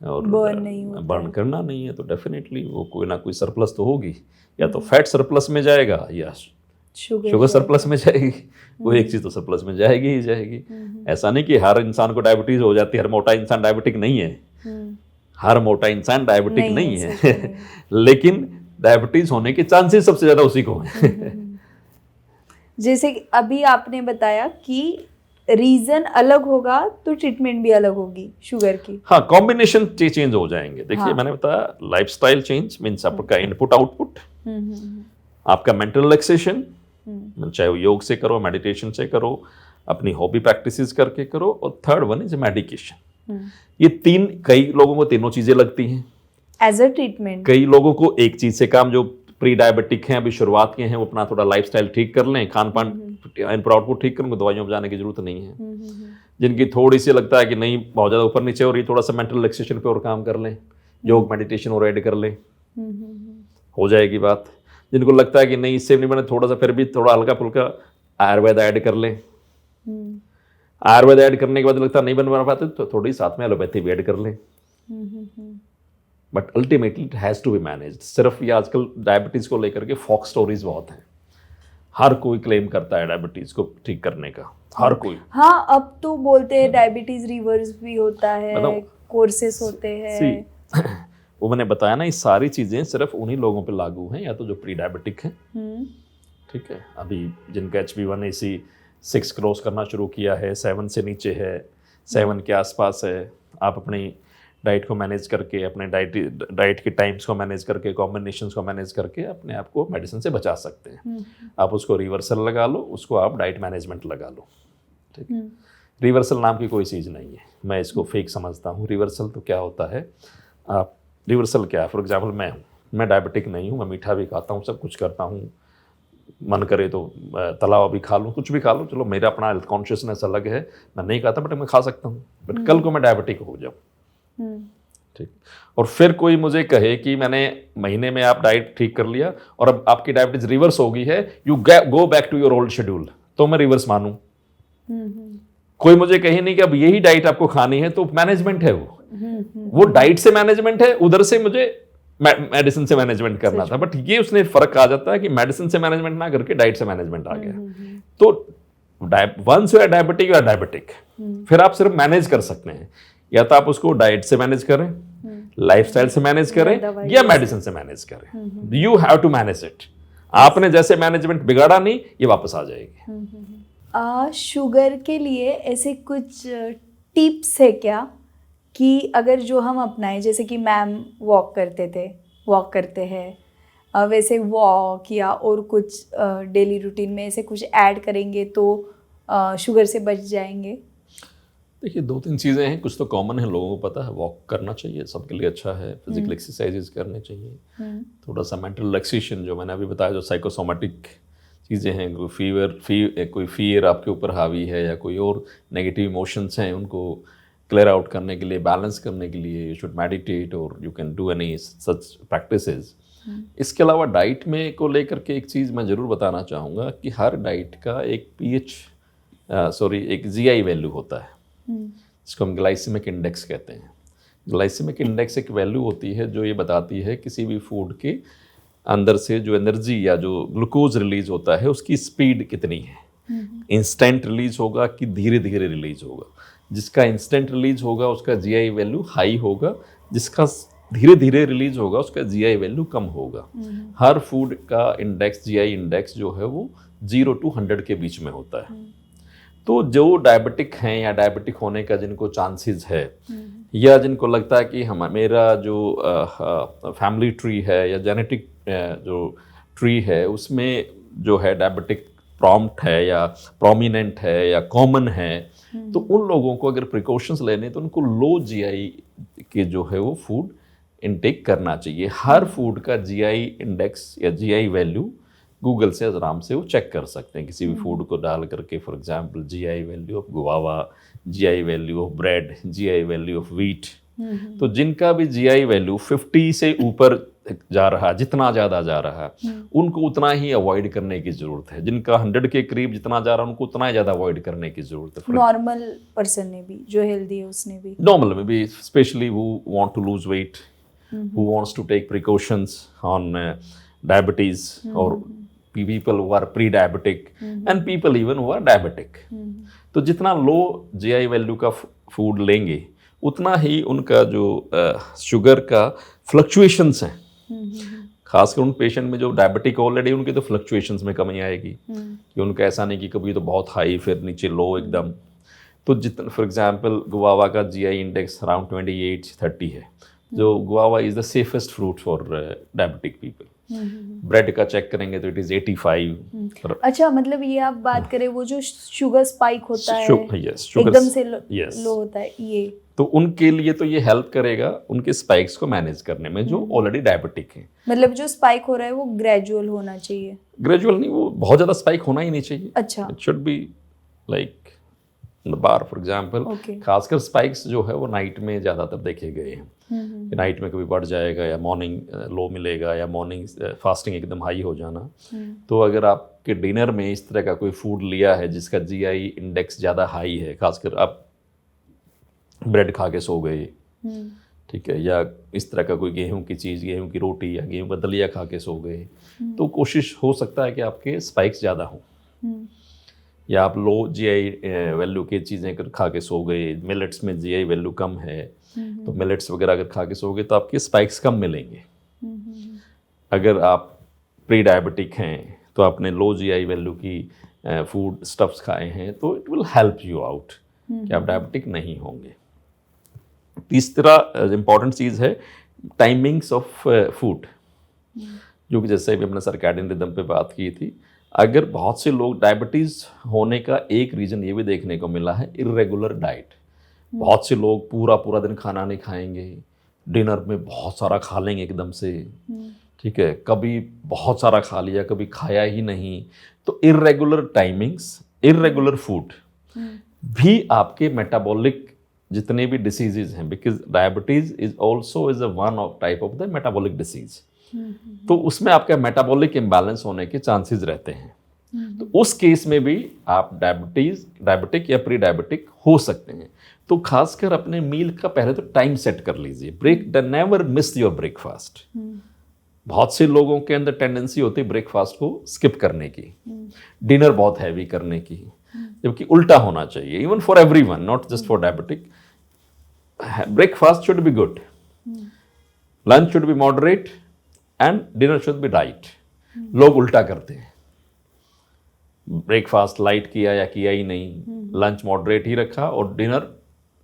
और बर्न करना नहीं है, तो डेफिनेटली वो कोई ना कोई सरप्लस तो होगी, या तो फैट सरप्लस में जाएगा या शुगर सरप्लस में जाएगी। वो एक चीज़ तो सरप्लस में जाएगी ही जाएगी। ऐसा नहीं कि हर इंसान को डायबिटीज़ हो जाती है, हर मोटा इंसान डायबिटिक नहीं है, हर मोटा इंसान डायबिटिक नहीं है लेकिन डायबिटीज़ होने के चांसेस सबसे ज़्यादा उसी को हैं। जैसे अभी आपने बताया कि रीजन अलग होगा तो ट्रीटमेंट भी अलग होगी शुगर की। हाँ, कॉम्बिनेशन चेंज हो जाएंगे। देखिए, मैंने बताया लाइफस्टाइल चेंज मीन्स आपका इनपुट आउटपुट, आपका मेंटल रिलैक्सेशन, चाहे वो योग से करो, मेडिटेशन से करो, अपनी हॉबी प्रैक्टिसेस करके करो, और थर्ड वन इज मेडिकेशन। ये तीन, कई लोगों को तीनों चीजें लगती हैं एज अ ट्रीटमेंट, कई लोगों को एक चीज से काम, जो प्री डायबिटिक हैं, अभी शुरुआत के हैं, वो अपना थोड़ा लाइफस्टाइल ठीक कर लें, खान पान इनपुट आउटपुट ठीक करेंगे, दवाइयों में जाने की जरूरत नहीं है। जिनकी थोड़ी सी लगता है कि नहीं बहुत ज़्यादा ऊपर नीचे हो रही, थोड़ा सा मेंटल रिलैक्सेशन पे और काम कर लें, योग मेडिटेशन और ऐड कर लें, हो जाएगी बात। जिनको लगता है कि नहीं इससे नहीं बने, थोड़ा सा फिर भी थोड़ा हल्का फुल्का आयुर्वेद ऐड कर लें, आयुर्वेद ऐड करने के बाद लगता नहीं बन पाते तो थोड़ी साथ में एलोपैथी भी ऐड कर लें, but ultimately it has to be managed. सिर्फ ये आजकल डायबिटीज़ को लेकर के फॉक स्टोरीज बहुत हैं, हर कोई क्लेम करता है डायबिटीज़ को ठीक करने का, हर कोई। हाँ, अब तो बोलते हैं डायबिटीज़ रिवर्स भी होता है, कोर्सेस होते हैं। वो मैंने बताया ना, ये सारी चीज़ें सिर्फ उन्हीं लोगों पे लागू हैं, या तो जो प्री डायबिटिक हैं, ठीक है, अभी जिनका HbA1c 6 क्रॉस करना शुरू किया है, 7 से नीचे है, 7 के आसपास है, आप अपनी डाइट को मैनेज करके, अपने डाइट के टाइम्स को मैनेज करके, कॉम्बिनेशंस को मैनेज करके अपने आप को मेडिसिन से बचा सकते हैं। आप उसको रिवर्सल लगा लो, उसको आप डाइट मैनेजमेंट लगा लो, ठीक है। रिवर्सल नाम की कोई चीज़ नहीं है, मैं इसको फेक समझता हूँ। रिवर्सल तो क्या होता है, आप रिवर्सल क्या है, फॉर एग्जाम्पल मैं डायबिटिक नहीं हूँ, मैं मीठा भी खाता हूँ, सब कुछ करता हूँ, मन करे तो तला हुआ भी खा लूँ, कुछ भी खा लूँ, चलो मेरा अपना हेल्थ कॉन्शियसनेस अलग है, मैं नहीं खाता बट मैं खा सकता हूँ, बट कल को मैं डायबिटिक हो जाऊँ, ठीक। और फिर कोई मुझे कहे कि मैंने महीने में आप डाइट ठीक कर लिया और अब आपकी डायबिटीज रिवर्स हो गई है, you go back to your old schedule, तो मैं रिवर्स मानूं। कोई मुझे कहे नहीं कि अब यही डाइट आपको खानी है, तो मैनेजमेंट है वो डाइट से मैनेजमेंट है, उधर से मुझे मेडिसिन से मैनेजमेंट करना था, बट ये उसने फर्क आ जाता है कि मेडिसिन से मैनेजमेंट ना करके डाइट से मैनेजमेंट आ गया। तो once you are diabetic, you are diabetic, फिर आप सिर्फ मैनेज कर सकते हैं, या तो आप उसको डाइट से मैनेज करें, लाइफस्टाइल से मैनेज करें, या मेडिसिन से मैनेज करें। You have to manage it. आपने जैसे मैनेजमेंट बिगाड़ा नहीं, ये वापस आ जाएगी। शुगर के लिए ऐसे कुछ टिप्स है क्या कि अगर जो हम अपनाएं, जैसे कि मैम वॉक करते हैं, वैसे वॉक या और कुछ डेली रूटीन में ऐसे कुछ ऐड करेंगे तो शुगर से बच जाएंगे? देखिए 2-3 चीज़ें हैं, कुछ तो कॉमन है, लोगों को पता है, वॉक करना चाहिए, सबके लिए अच्छा है, फिजिकल एक्सरसाइजेज करने चाहिए, थोड़ा सा मेंटल रिलैक्सेशन, जो मैंने अभी बताया, जो साइकोसोमेटिक चीज़ें हैं, कोई फियर आपके ऊपर हावी है या कोई और नेगेटिव इमोशंस हैं, उनको क्लियर आउट करने के लिए, बैलेंस करने के लिए यू शुड मेडिटेट और you can do any such practices. इसके अलावा डाइट में को लेकर के एक चीज़ मैं ज़रूर बताना चाहूँगा कि हर डाइट का एक एक GI वैल्यू होता है, जिसको हम ग्लाइसेमिक इंडेक्स कहते हैं। ग्लाइसेमिक इंडेक्स एक वैल्यू होती है जो ये बताती है किसी भी फूड के अंदर से जो एनर्जी या जो ग्लूकोज रिलीज होता है उसकी स्पीड कितनी है, इंस्टेंट रिलीज होगा कि धीरे धीरे रिलीज होगा। जिसका इंस्टेंट रिलीज होगा उसका GI वैल्यू हाई होगा, जिसका धीरे धीरे रिलीज होगा उसका GI वैल्यू कम होगा। हर फूड का इंडेक्स, GI इंडेक्स जो है वो 0 to 100 के बीच में होता है। तो जो डायबिटिक हैं या डायबिटिक होने का जिनको चांसेस है, या जिनको लगता है कि मेरा जो फैमिली ट्री है या जेनेटिक जो ट्री है उसमें जो है डायबिटिक प्रॉम्प्ट है या प्रोमिनेंट है या कॉमन है, तो उन लोगों को अगर प्रिकॉशंस लेने तो उनको लो GI के जो है वो फूड इनटेक करना चाहिए। हर फूड का GI इंडेक्स या GI वैल्यू गूगल से आराम से वो चेक कर सकते हैं, किसी भी फूड को डाल करके। For example GI value of guava, GI value of bread, GI value of wheat. तो जिनका भी GI वैल्यू 50 से ऊपर जा रहा, जितना ज़्यादा जा रहा, उनको उतना ही अवॉइड करने की ज़रूरत है। जिनका 100 के करीब जितना जा रहा है उनको उतना ही ज़्यादा अवॉइड करने की ज़रूरत है। नॉर्मल पर्सन ने भी, जो हेल्दी है उसने भी, नॉर्मल में भी, specially who want to lose weight, who wants to take precautions on diabetes, और people who are pre-diabetic and people even who are diabetic। तो जितना लो GI वैल्यू का फूड लेंगे उतना ही उनका जो शुगर का फ्लक्चुएशंस हैं, खासकर उन पेशेंट में जो डायबिटिक ऑलरेडी, उनके तो फ्लक्चुएशंस में कमी आएगी कि उनका ऐसा नहीं कि कभी तो बहुत हाई फिर नीचे लो एकदम। तो जितना, फॉर एग्जांपल गुआवा का GI इंडेक्स अराउंड 28-30 है, जो guava is the safest fruit for diabetic people. Bread का चेक करेंगे तो इट इज 85। अच्छा, मतलब ये आप बात करें वो जो शुगर स्पाइक होता है, शुगर एकदम से लो होता है, ये तो उनके लिए तो ये हेल्प करेगा उनके स्पाइक्स को मैनेज करने में, जो ऑलरेडी डायबिटिक हैं। मतलब जो स्पाइक हो रहा है वो ग्रेजुअल होना चाहिए? ग्रेजुअल नहीं, वो बहुत ज़्यादा स्पाइक होना ही नहीं चाहिए। अच्छा, it should be like bar, for example. खासकर स्पाइक्स जो है वो नाइट में ज़्यादातर देखे गए हैं, नाइट में कभी बढ़ जाएगा या मॉर्निंग लो मिलेगा या मॉर्निंग फास्टिंग एकदम हाई हो जाना। तो अगर आपके डिनर में इस तरह का कोई फूड लिया है जिसका GI इंडेक्स ज़्यादा हाई है, खासकर आप ब्रेड खा के सो गए, ठीक है, या इस तरह का कोई गेहूं की चीज़, गेहूं की रोटी या गेहूं का दलिया खा के सो गए, तो कोशिश हो सकता है कि आपके स्पाइक्स ज़्यादा हों। या आप लो GI वैल्यू की चीज़ें खा के सो गए, मिलेट्स में GI वैल्यू कम है, तो मिलेट्स वगैरह अगर खा के सोगे तो आपके स्पाइक्स कम मिलेंगे। अगर आप प्री डायबिटिक हैं तो आपने लो GI वैल्यू की फूड स्टफ्स खाए हैं तो it will help you out कि आप डायबिटिक नहीं होंगे। तीसरा इम्पॉर्टेंट चीज़ है टाइमिंग्स ऑफ फूड, जो कि जैसे भी हमने सर्कैडियन रिदम पे बात की थी। अगर बहुत से लोग, डायबिटीज़ होने का एक रीज़न ये भी देखने को मिला है इर्रेगुलर डाइट। बहुत से लोग पूरा दिन खाना नहीं खाएंगे, डिनर में बहुत सारा खा लेंगे एकदम से, ठीक है, कभी बहुत सारा खा लिया, कभी खाया ही नहीं। तो इर्रेगुलर टाइमिंग्स, इर्रेगुलर फूड भी आपके मेटाबॉलिक जितने भी डिसीजेज हैं, because diabetes is also is a one of type of the metabolic disease, तो उसमें आपका मेटाबॉलिक इम्बैलेंस होने के चांसेस रहते हैं। तो उस केस में भी आप डायबिटिक या प्री डायबिटिक हो सकते हैं। तो खासकर अपने मील का पहले तो टाइम सेट कर लीजिए। Never miss your breakfast. बहुत से लोगों के अंदर टेंडेंसी होती है ब्रेकफास्ट को स्किप करने की, डिनर बहुत हैवी करने की, जबकि उल्टा होना चाहिए। Even for everyone, not just for diabetic, breakfast should be good, lunch should be moderate and dinner should be light. लोग उल्टा करते हैं, ब्रेकफास्ट लाइट किया या किया ही नहीं, लंच मॉडरेट ही रखा और डिनर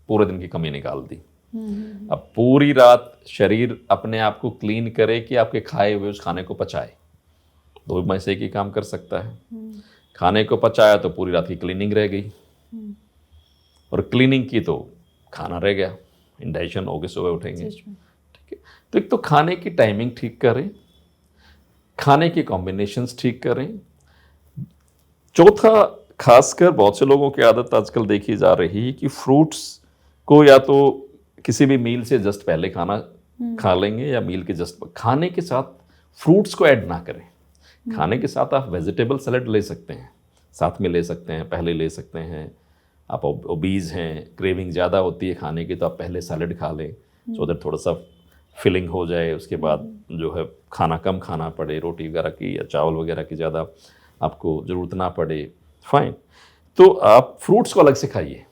पूरे दिन की कमी निकाल दी। अब पूरी रात शरीर अपने आप को क्लीन करे कि आपके खाए हुए उस खाने को पचाए, दो में से एक ही काम कर सकता है। खाने को पचाया तो पूरी रात की क्लीनिंग रह गई, और क्लीनिंग की तो खाना रह गया, इंडाइजेशन हो गए, सुबह उठेंगे। ठीक है, तो एक तो खाने की टाइमिंग ठीक करें, खाने के कॉम्बिनेशंस ठीक करें। चौथा, खासकर बहुत से लोगों की आदत आजकल देखी जा रही है कि फ्रूट्स को या तो किसी भी मील से जस्ट पहले खाना खा लेंगे, या मील के जस्ट खाने के साथ फ्रूट्स को ऐड ना करें। खाने के साथ आप वेजिटेबल सैलेड ले सकते हैं, साथ में ले सकते हैं, पहले ले सकते हैं। आप ओबीज हैं, क्रेविंग ज़्यादा होती है खाने की, तो आप पहले सैलेड खा लें, सो दैट थोड़ा सा फिलिंग हो जाए। उसके बाद जो है खाना कम खाना पड़े, रोटी वगैरह की या चावल वगैरह की ज़्यादा आपको ज़रूरत ना पड़े, फाइन। तो आप फ्रूट्स को अलग से खाइए।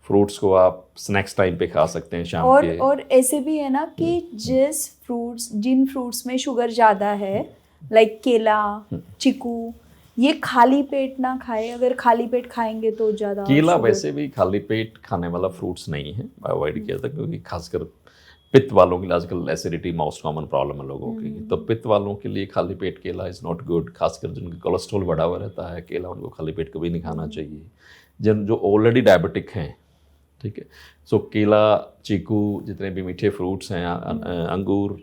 फ्रूट्स को आप स्नैक्स टाइम पे खा सकते हैं, शाम के। और ऐसे भी है ना कि जिन फ्रूट्स में शुगर ज़्यादा है, लाइक केला, चीकू, ये खाली पेट ना खाए। अगर खाली पेट खाएंगे तो ज़्यादा केला वैसे भी खाली पेट खाने वाला फ्रूट्स नहीं है, अवॉइड किया था, क्योंकि खासकर पित्त वालों के लिए आजकल एसिडिटी मोस्ट कॉमन प्रॉब्लम है लोगों की। तो पित्त वालों के लिए खाली पेट केला इज़ नॉट गुड। खासकर जिनका कोलेस्ट्रॉल बढ़ा हुआ रहता है, केला उनको खाली पेट कभी नहीं खाना चाहिए। जो ऑलरेडी डायबिटिक हैं, ठीक है, सो केला, चीकू, जितने भी मीठे फ्रूट्स हैं, अंगूर,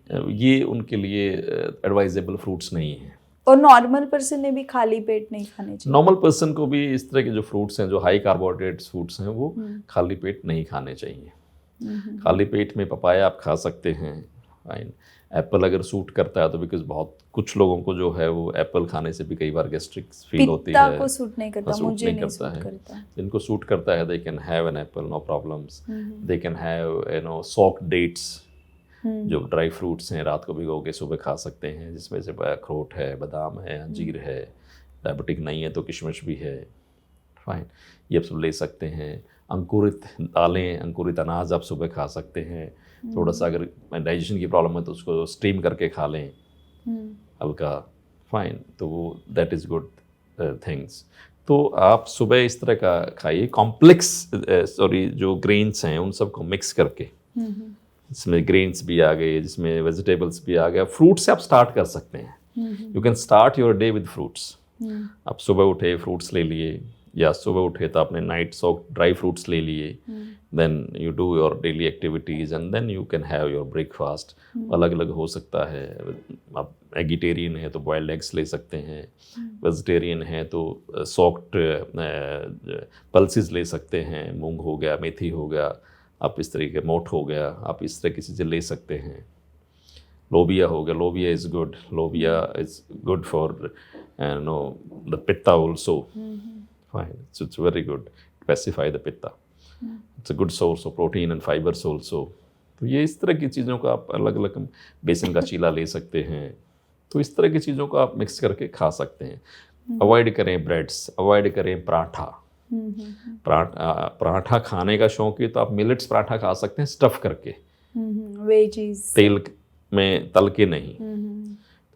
ये उनके लिए एडवाइजेबल फ्रूट्स नहीं हैं। और नॉर्मल पर्सन ने भी खाली पेट नहीं खाने चाहिए। नॉर्मल पर्सन को भी इस तरह के जो फ्रूट्स हैं, जो हाई कार्बोहाइड्रेट्स फ्रूट्स हैं, वो खाली पेट नहीं खाने चाहिए। खाली पेट में पपाया आप खा सकते हैं, फाइन। एप्पल अगर सूट करता है तो, बिकॉज बहुत कुछ लोगों को जो है वो एप्पल खाने से भी कई बार गैस्ट्रिक फील होती है। पित्ता को सूट नहीं करता, मुझे नहीं सूट करता। जिनको सूट करता है, they can have an apple, no problems. They can have soaked dates, जो ड्राई फ्रूट्स हैं, रात को भिगो के सुबह खा सकते हैं, जिसमें से अखरोट है, बादाम है, अंजीर है। डायबिटिक नहीं है तो किशमिश भी है, फाइन, ये आप सब ले सकते हैं। अंकुरित दालें, अंकुरित अनाज आप सुबह खा सकते हैं। थोड़ा सा अगर डाइजेशन की प्रॉब्लम है तो उसको स्टीम करके खा लें हल्का, फाइन। तो वो दैट इज़ गुड थिंग्स। तो आप सुबह इस तरह का खाइए। कॉम्प्लेक्स जो ग्रेन्स हैं उन सबको मिक्स करके, जिसमें ग्रेन्स भी आ गए, जिसमें वेजिटेबल्स भी आ गया, फ्रूट से आप स्टार्ट कर सकते हैं। You can start your day with fruits. आप सुबह उठे फ्रूट्स ले लिए, या सुबह उठे तो आपने नाइट सॉक ड्राई फ्रूट्स ले लिए, then you do your daily activities and then you can have your breakfast. अलग अलग हो सकता है। आप एगिटेरियन है तो बॉयल्ड एग्स ले सकते हैं, वेजिटेरियन है तो सॉक्ड पल्सेस ले सकते हैं, मूंग हो गया, मेथी हो गया, आप इस तरीके, मोठ हो गया, आप इस तरह की चीज़ें ले सकते हैं। लोबिया हो गया, lobia is good, lobia is good for the pitta also, fine, it's very good to pacify the pitta. It's a good source of protein and fibers also. तो ये इस तरह की चीज़ों को आप अलग अलग, बेसन का चीला ले सकते हैं। तो इस तरह की चीज़ों को आप मिक्स करके खा सकते हैं। अवॉइड करें ब्रेड्स, अवॉइड करें पराठा। पराठा खाने का शौक है तो आप मिलेट्स पराठा खा सकते हैं, स्टफ़ करके, वेजीज, तेल में तल के नहीं।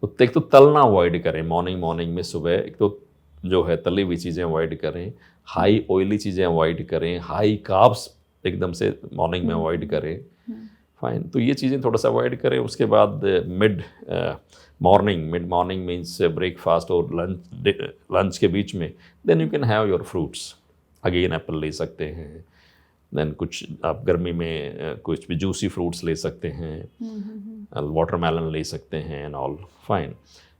तो एक तो तलना अवॉइड करें मॉर्निंग में सुबह। एक तो जो है तली हुई चीज़ें अवॉइड करें, हाई ऑयली चीज़ें अवॉइड करें, हाई कार्ब्स एकदम से मॉर्निंग में अवॉइड करें, फाइन। तो ये चीज़ें थोड़ा सा अवॉइड करें। उसके बाद मिड मॉर्निंग मीन्स ब्रेकफास्ट और लंच के बीच में, then you can have your fruits. Again apple ले सकते हैं, देन कुछ आप गर्मी में कुछ भी जूसी फ्रूट्स ले सकते हैं, वाटरमेलन ले सकते हैं and all fine.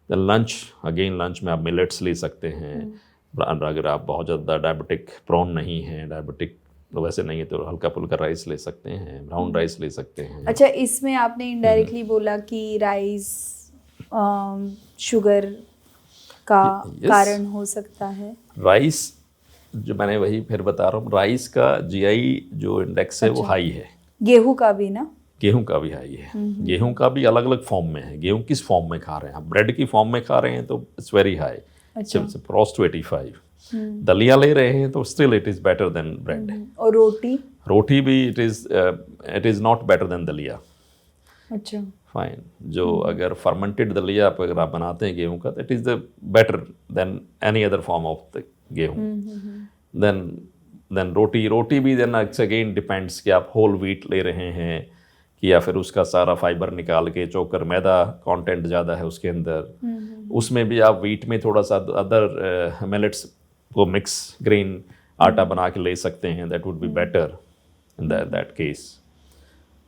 Then lunch, again lunch में आप मिलेट्स ले सकते हैं। अगर आप बहुत ज़्यादा डायबिटिक प्रोन नहीं हैं, डायबिटिक तो वैसे नहीं है, तो हल्का फुल्का राइस ले सकते हैं, ब्राउन राइस ले सकते हैं। अच्छा, इसमें आपने इनडायरेक्टली बोला कि राइस शुगर का कारण हो सकता है। राइस जो मैंने वही फिर बता रहा हूँ, राइस का जीआई जो इंडेक्स है वो हाई है। गेहूं का भी ना? गेहूं का भी हाई है। गेहूं का भी अलग अलग फॉर्म में है। गेहूं किस फॉर्म में खा रहे हैं आप? ब्रेड की फॉर्म में खा रहे हैं तो it's very high, cross to 85। दलिया ले रहे हैं तो still it is better than bread. और रोटी भी it is not better than दलिया। अच्छा, फाइन। जो अगर फर्मेंटेड दलिया अगर आप बनाते हैं गेहूं का, तो it is the better than any other form of the गेहूं। देन रोटी भी देन अगेन डिपेंड्स कि आप होल व्हीट ले रहे हैं कि या फिर उसका सारा फाइबर निकाल के चोकर, मैदा कंटेंट ज़्यादा है उसके अंदर, उसमें भी आप व्हीट में थोड़ा सा अदर मिलेट्स को मिक्स ग्रेन आटा बना के ले सकते हैं। That would be better in that case.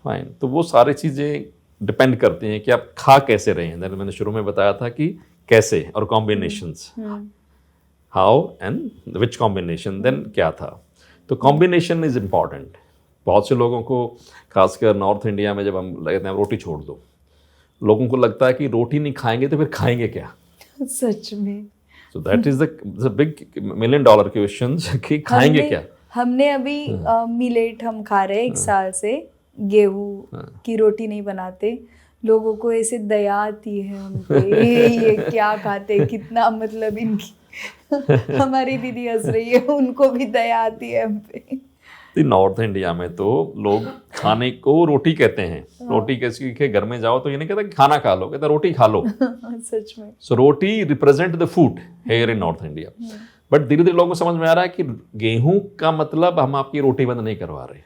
Fine. तो वो सारी चीज़ें डिपेंड करती हैं कि आप खा कैसे रहे हैं। मैंने शुरू में बताया था कि कैसे और combinations, how and which combination, then क्या था। तो कॉम्बिनेशन इज़ इम्पॉर्टेंट। बहुत से लोगों को, खासकर नॉर्थ इंडिया में, जब हम कहते हैं रोटी छोड़ दो, लोगों को लगता है कि रोटी नहीं खाएंगे तो फिर खाएंगे क्या? सच में। So that is the big $1 million question कि खाएंगे क्या? हमने अभी मिलेट हम खा रहे हैं 1 साल से, गेहूं की रोटी नहीं बनाते। लोगों को ऐसे दया आती है हम पे, ये क्या खाते, कितना मतलब इनकी हमारी दीदी हंस रही है, उनको भी दया आती है हम पे। नॉर्थ इंडिया में तो लोग खाने को रोटी कहते हैं। रोटी किसी के घर में जाओ तो ये नहीं कहता कि खाना खा लो, कहता रोटी खा लो। सच में। So roti represent the food here in north India. But धीरे धीरे लोगों को समझ में आ रहा है कि गेहूं का मतलब हम आपकी रोटी बंद नहीं करवा रहे।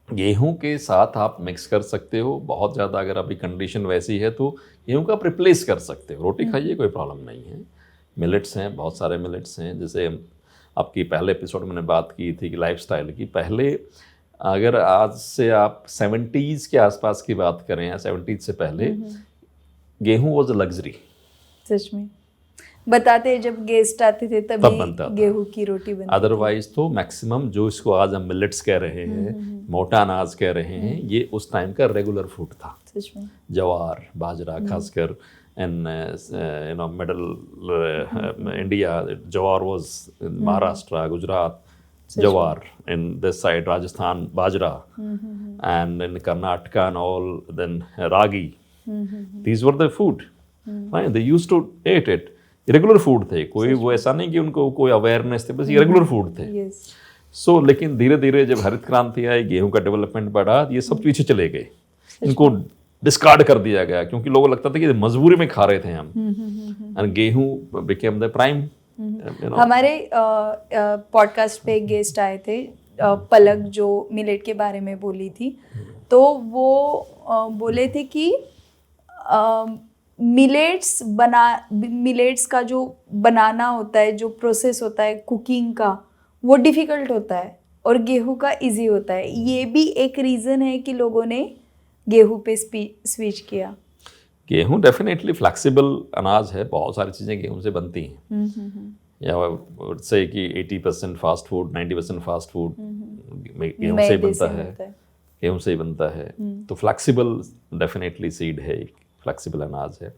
गेहूं के साथ आप मिक्स कर सकते हो। बहुत ज़्यादा अगर अभी कंडीशन वैसी है तो गेहूं का आप रिप्लेस कर सकते हो। रोटी खाइए, कोई प्रॉब्लम नहीं है। मिलेट्स हैं, बहुत सारे मिलेट्स हैं। जैसे आपकी पहले एपिसोड में मैंने बात की थी कि लाइफस्टाइल की, पहले अगर आज से आप 70s के आसपास की बात करें या 70s से पहले, गेहूं वॉज अ लग्जरी। सच में बताते हैं, जब गेस्ट आते थे तभी गेहूं की रोटी बनती। अदरवाइज तो मैक्सिमम जो इसको आज हम मिलेट्स कह रहे हैं, मोटा अनाज कह रहे हैं, ये उस टाइम का रेगुलर फूड था। सच में। जवार, बाजरा, खासकर in middle India, jawar was in Maharashtra, Gujarat, jawar, in this side Rajasthan, bajra, and in Karnataka and all, then ragi. These were the food. Fine, they used to eat it. Regular food थे, कोई वो ऐसा नहीं कि उनको कोई awareness थे, बस ये रेगुलर फूड थे। सो लेकिन धीरे धीरे जब हरित क्रांति आई, गेहूं का डेवलपमेंट बढ़ा, ये सब पीछे चले गए, इनको डिस्कार्ड कर दिया गया, क्योंकि लोगों को लगता था कि मजबूरी में खा रहे थे हम। एंड गेहूं बिकेम द प्राइम। हमारे पॉडकास्ट पे एक गेस्ट आए थे, पलक, जो मिलेट के बारे में बोली थी। तो वो बोले थे कि मिलेट्स का जो बनाना होता है, जो प्रोसेस होता है कुकिंग का, वो डिफ़िकल्ट होता है और गेहूं का इजी होता है। ये भी एक रीज़न है कि लोगों ने गेहूं पे स्विच किया। गेहूं डेफिनेटली फ्लेक्सिबल अनाज है, बहुत सारी चीज़ें गेहूं से बनती हैं। या से कि 80% फास्ट फूड, 90% फास्ट फूड गेहूं से बनता है, गेहूं से ही बनता है। तो फ्लेक्सिबल डेफिनेटली सीड है, फ्लेक्सिबल अनाज है।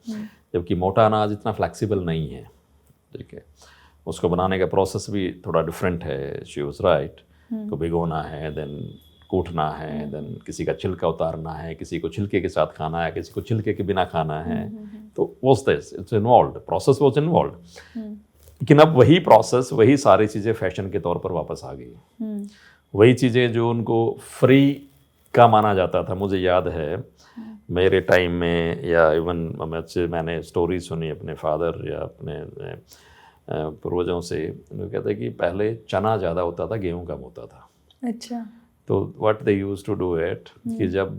जबकि मोटा अनाज इतना फ्लेक्सिबल नहीं है। ठीक है, उसको बनाने का प्रोसेस भी थोड़ा डिफरेंट है। She was right. को भिगोना है, देन कूटना है, देन किसी का छिलका उतारना है, किसी को छिलके के साथ खाना है, किसी को छिलके के बिना खाना है। तो was this, it's involved, process was involved. लेकिन अब वही प्रोसेस, वही सारी चीज़ें फैशन के तौर पर वापस आ गई। वही चीज़ें जो उनको फ्री का माना जाता था। मुझे याद है मेरे टाइम में, या इवन मैंने स्टोरी सुनी अपने फादर या अपने पूर्वजों से, वो कहते हैं कि पहले चना ज़्यादा होता था, गेहूँ कम होता था। अच्छा। तो what they use to do it, कि जब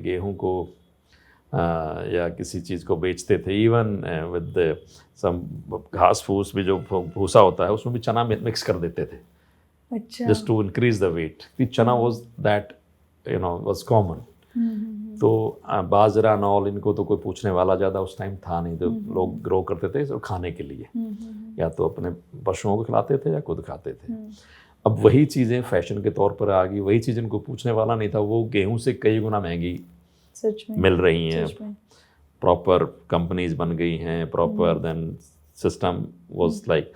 गेहूं को या किसी चीज़ को बेचते थे, इवन विद सम घास फूस भी, जो भूसा होता है उसमें भी चना मिक्स कर देते थे। अच्छा। just to increase the weight. The chana was that, was common. तो बाजरा नॉल इनको तो कोई पूछने वाला ज़्यादा उस टाइम था नहीं, तो लोग ग्रो करते थे सिर्फ खाने के लिए, या तो अपने पशुओं को खिलाते थे या खुद खाते थे। अब वही चीज़ें फैशन के तौर पर आ गई, वही चीज़ इनको पूछने वाला नहीं था, वो गेहूं से कई गुना महंगी सच में मिल रही हैं, सच में। प्रॉपर कंपनीज बन गई हैं, proper then system was like.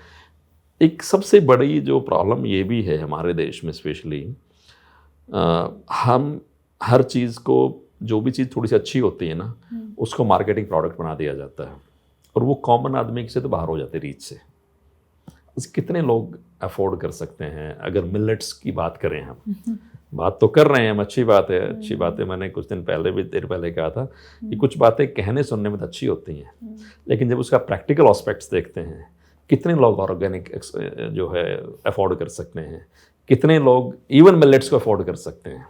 एक सबसे बड़ी जो प्रॉब्लम ये भी है हमारे देश में स्पेशली, हम हर चीज़ को, जो भी चीज़ थोड़ी सी अच्छी होती है ना, उसको मार्केटिंग प्रोडक्ट बना दिया जाता है, और वो कॉमन आदमी से तो बाहर हो जाते रीच से। कितने लोग अफोर्ड कर सकते हैं? अगर मिलेट्स की बात करें, हम बात तो कर रहे हैं, हम अच्छी बात है, अच्छी बात है। मैंने कुछ दिन पहले भी देर पहले कहा था कि कुछ बातें कहने सुनने में तो अच्छी होती हैं, लेकिन जब उसका प्रैक्टिकल एस्पेक्ट्स देखते हैं, कितने लोग ऑर्गेनिक जो है अफोर्ड कर सकते हैं, कितने लोग इवन मिलेट्स को अफोर्ड कर सकते हैं।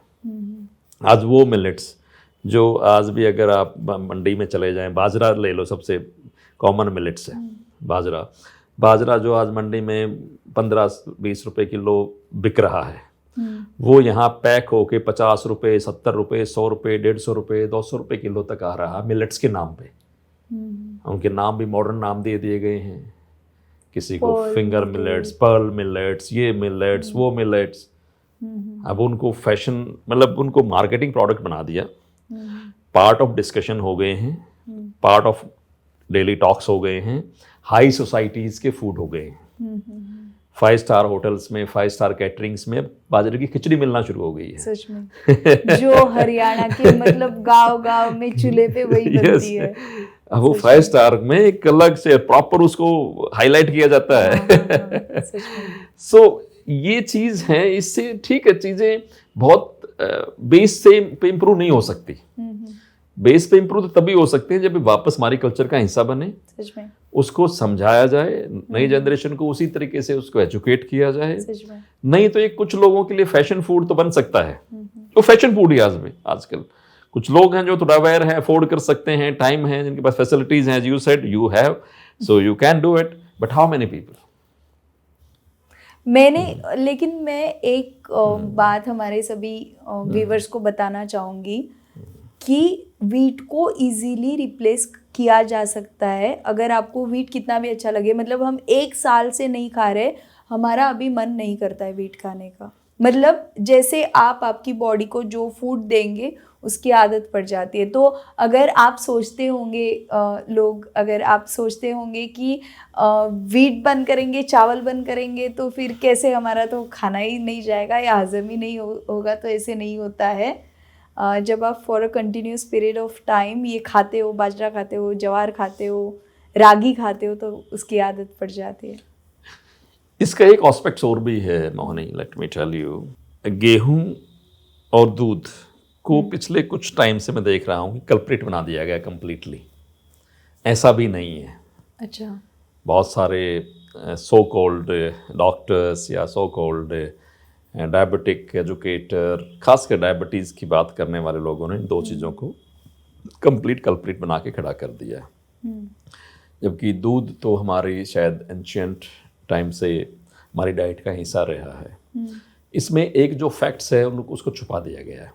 आज वो मिलेट्स जो आज भी अगर आप मंडी में चले जाएं, बाजरा ले लो, सबसे कॉमन मिलेट्स है बाजरा जो आज मंडी में 15-20 रुपए किलो बिक रहा है, वो यहाँ पैक होके 50 रुपये, 70 रुपये, 100 रुपये, 150 रुपये, 200 रुपये किलो तक आ रहा मिलेट्स के नाम पे। उनके नाम भी मॉडर्न नाम दे दिए गए हैं, किसी को फिंगर मिलेट्स, पर्ल मिलेट्स, ये मिलेट्स, वो मिलेट्स। अब उनको फैशन, मतलब उनको मार्केटिंग प्रोडक्ट बना दिया, पार्ट ऑफ डिस्कशन हो गए हैं, पार्ट ऑफ डेली टॉक्स हो गए हैं, हाई सोसाइटीज़ के फूड हो गए हैं। 5 स्टार होटल्स में, 5 स्टार कैटरिंग्स में बाजरे की खिचड़ी मिलना शुरू हो गई है। सच में जो हरियाणा के मतलब गांव-गांव में चूल्हे पे वही बनती है। अब वो 5 स्टार में एक अलग से प्रॉपर उसको हाईलाइट किया जाता है। सो ये चीज़ है, इससे ठीक है, चीज़ें बहुत बेस से पे इम्प्रूव नहीं हो सकती। बेस पे इम्प्रूव तो तभी हो सकते हैं जब वापस हमारी कल्चर का हिस्सा बने, सच में उसको समझाया जाए, नई जनरेशन को उसी तरीके से उसको एजुकेट किया जाए। सच में। नहीं तो ये कुछ लोगों के लिए फैशन फूड तो बन सकता है, तो फैशन फूड ही आजकल कुछ लोग हैं जो थोड़ा अवेयर हैं, अफोर्ड कर सकते हैं, टाइम है, जिनके पास फैसिलिटीज हैं, you said you have, so you can do it, but how many people? लेकिन मैं एक बात हमारे सभी व्यूअर्स को बताना चाहूँगी कि वीट को इजीली रिप्लेस किया जा सकता है। अगर आपको वीट कितना भी अच्छा लगे, मतलब हम 1 साल से नहीं खा रहे, हमारा अभी मन नहीं करता है वीट खाने का। मतलब जैसे आप आपकी बॉडी को जो फूड देंगे उसकी आदत पड़ जाती है। तो अगर आप सोचते होंगे अगर आप सोचते होंगे कि वीट बंद करेंगे, चावल बंद करेंगे, तो फिर कैसे, हमारा तो खाना ही नहीं जाएगा या हजम ही नहीं होगा, तो ऐसे नहीं होता है। जब आप for a continuous period of time ये खाते हो, बाजरा खाते हो, ज्वार खाते हो, रागी खाते हो, तो उसकी आदत पड़ जाती है। इसका एक एस्पेक्ट और भी है Mohini, let me tell you. गेहूं और दूध को पिछले कुछ टाइम से मैं देख रहा हूँ कि कल्प्रिट बना दिया गया कम्प्लीटली। ऐसा भी नहीं है। अच्छा। बहुत सारे सो कॉल्ड डॉक्टर्स या सो कॉल्ड डायबिटिक एजुकेटर, खासकर डायबिटीज़ की बात करने वाले लोगों ने इन दो चीज़ों को कंप्लीट कल्प्रिट बना के खड़ा कर दिया है। जबकि दूध तो हमारी शायद एंशियंट टाइम से हमारी डाइट का हिस्सा रहा है। इसमें एक जो फैक्ट्स है उसको छुपा दिया गया है।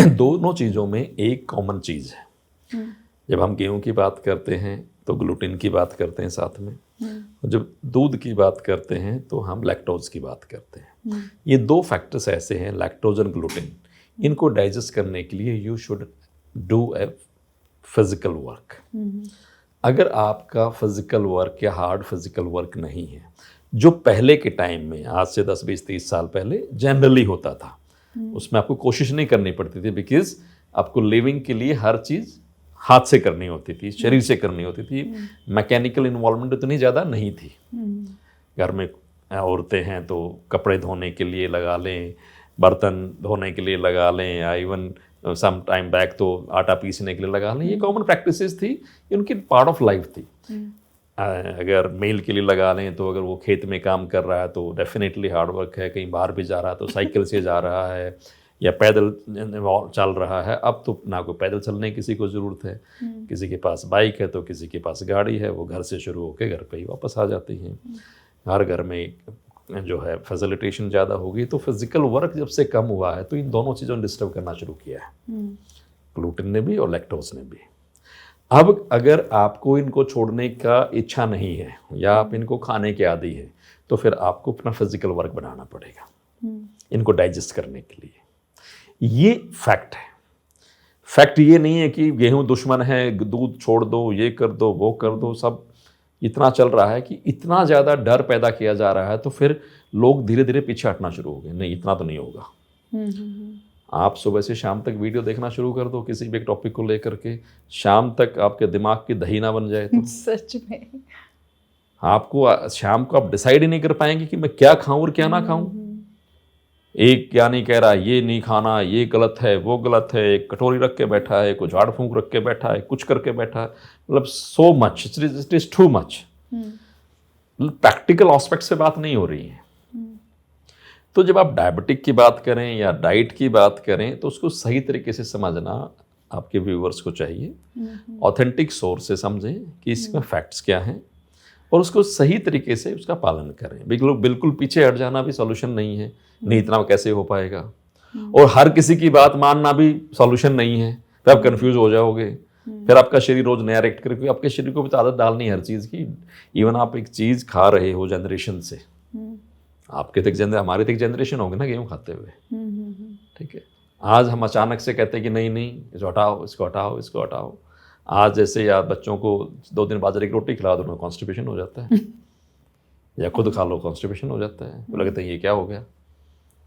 दोनों चीज़ों में एक कॉमन चीज़ है। जब हम गेहूं की बात करते हैं तो ग्लूटेन की बात करते हैं साथ में, और जब दूध की बात करते हैं तो हम लैक्टोज की बात करते हैं। ये दो फैक्टर्स ऐसे हैं, लैक्टोज और ग्लूटेन, इनको डाइजेस्ट करने के लिए you should do a physical work. अगर आपका फिजिकल वर्क या हार्ड फिजिकल वर्क नहीं है, जो पहले के टाइम में आज से 10, 20, 30 साल पहले जनरली होता था, उसमें आपको कोशिश नहीं करनी पड़ती थी, बिकॉज आपको लिविंग के लिए हर चीज़ हाथ से करनी होती थी, शरीर से करनी होती थी। मैकेनिकल इन्वॉल्वमेंट इतनी ज़्यादा नहीं थी। घर में औरतें हैं तो कपड़े धोने के लिए लगा लें, बर्तन धोने के लिए लगा लें, या इवन सम टाइम बैक तो आटा पीसने के लिए लगा लें। ये कॉमन प्रैक्टिसेस थी, उनकी पार्ट ऑफ लाइफ थी। अगर मेल के लिए लगा लें तो अगर वो खेत में काम कर रहा है तो डेफिनेटली हार्ड वर्क है, कहीं बाहर भी जा रहा है तो साइकिल से जा रहा है या पैदल चल रहा है। अब तो ना कोई पैदल चलने की किसी को ज़रूरत है, किसी के पास बाइक है तो किसी के पास गाड़ी है, वो घर से शुरू होकर घर पे ही वापस आ जाती हैं। हर घर में जो है फैसिलिटेशन ज़्यादा होगी, तो फिजिकल वर्क जब से कम हुआ है तो इन दोनों चीज़ों ने डिस्टर्ब करना शुरू किया है, ग्लूटेन ने भी और लैक्टोज ने भी। अब अगर आपको इनको छोड़ने का इच्छा नहीं है या आप इनको खाने के आदी है, तो फिर आपको अपना फिजिकल वर्क बनाना पड़ेगा इनको डाइजेस्ट करने के लिए। ये फैक्ट है। फैक्ट ये नहीं है कि गेहूं दुश्मन है, दूध छोड़ दो, ये कर दो, वो कर दो। सब इतना चल रहा है कि इतना ज़्यादा डर पैदा किया जा रहा है, तो फिर लोग धीरे धीरे पीछे हटना शुरू हो गए। नहीं, इतना तो नहीं होगा। आप सुबह से शाम तक वीडियो देखना शुरू कर दो किसी भी एक टॉपिक को लेकर के, शाम तक आपके दिमाग की दही ना बन जाए तो सच में आपको शाम को आप डिसाइड ही नहीं कर पाएंगे कि मैं क्या खाऊं और क्या ना खाऊं। एक ज्ञानी कह रहा है ये नहीं खाना, ये गलत है, वो गलत है, एक कटोरी रख के बैठा है, कुछ झाड़ फूंक रख के बैठा है, कुछ करके बैठा है, मतलब so much, it is too much. Practical aspect से बात नहीं हो रही है। तो जब आप डायबिटिक की बात करें या डाइट की बात करें, तो उसको सही तरीके से समझना आपके व्यूअर्स को चाहिए। ऑथेंटिक सोर्स से समझें कि इसमें फैक्ट्स क्या हैं और उसको सही तरीके से उसका पालन करें। बिल्कुल पीछे हट जाना भी सॉल्यूशन नहीं है। नहीं, इतना कैसे हो पाएगा, और हर किसी की बात मानना भी सॉल्यूशन नहीं है। फिर आप कंफ्यूज हो जाओगे, फिर आपका शरीर रोज नया रिएक्ट करेगा। आपके शरीर को भी तो आदत डालनी है हर चीज़ की। इवन आप एक चीज़ खा रहे हो जनरेशन से, आपके तक हमारे तक जनरेशन होगी ना गेहूँ खाते हुए, ठीक है। आज हम अचानक से कहते हैं कि नहीं इसको हटाओ, इसको हटाओ, इसको हटाओ। आज जैसे या बच्चों को 2 दिन बाजरे की रोटी खिला दो, कॉन्स्टिपेशन हो जाता है, या खुद खा लो कॉन्स्टिपेशन हो जाता है। तो लगता है ये क्या हो गया,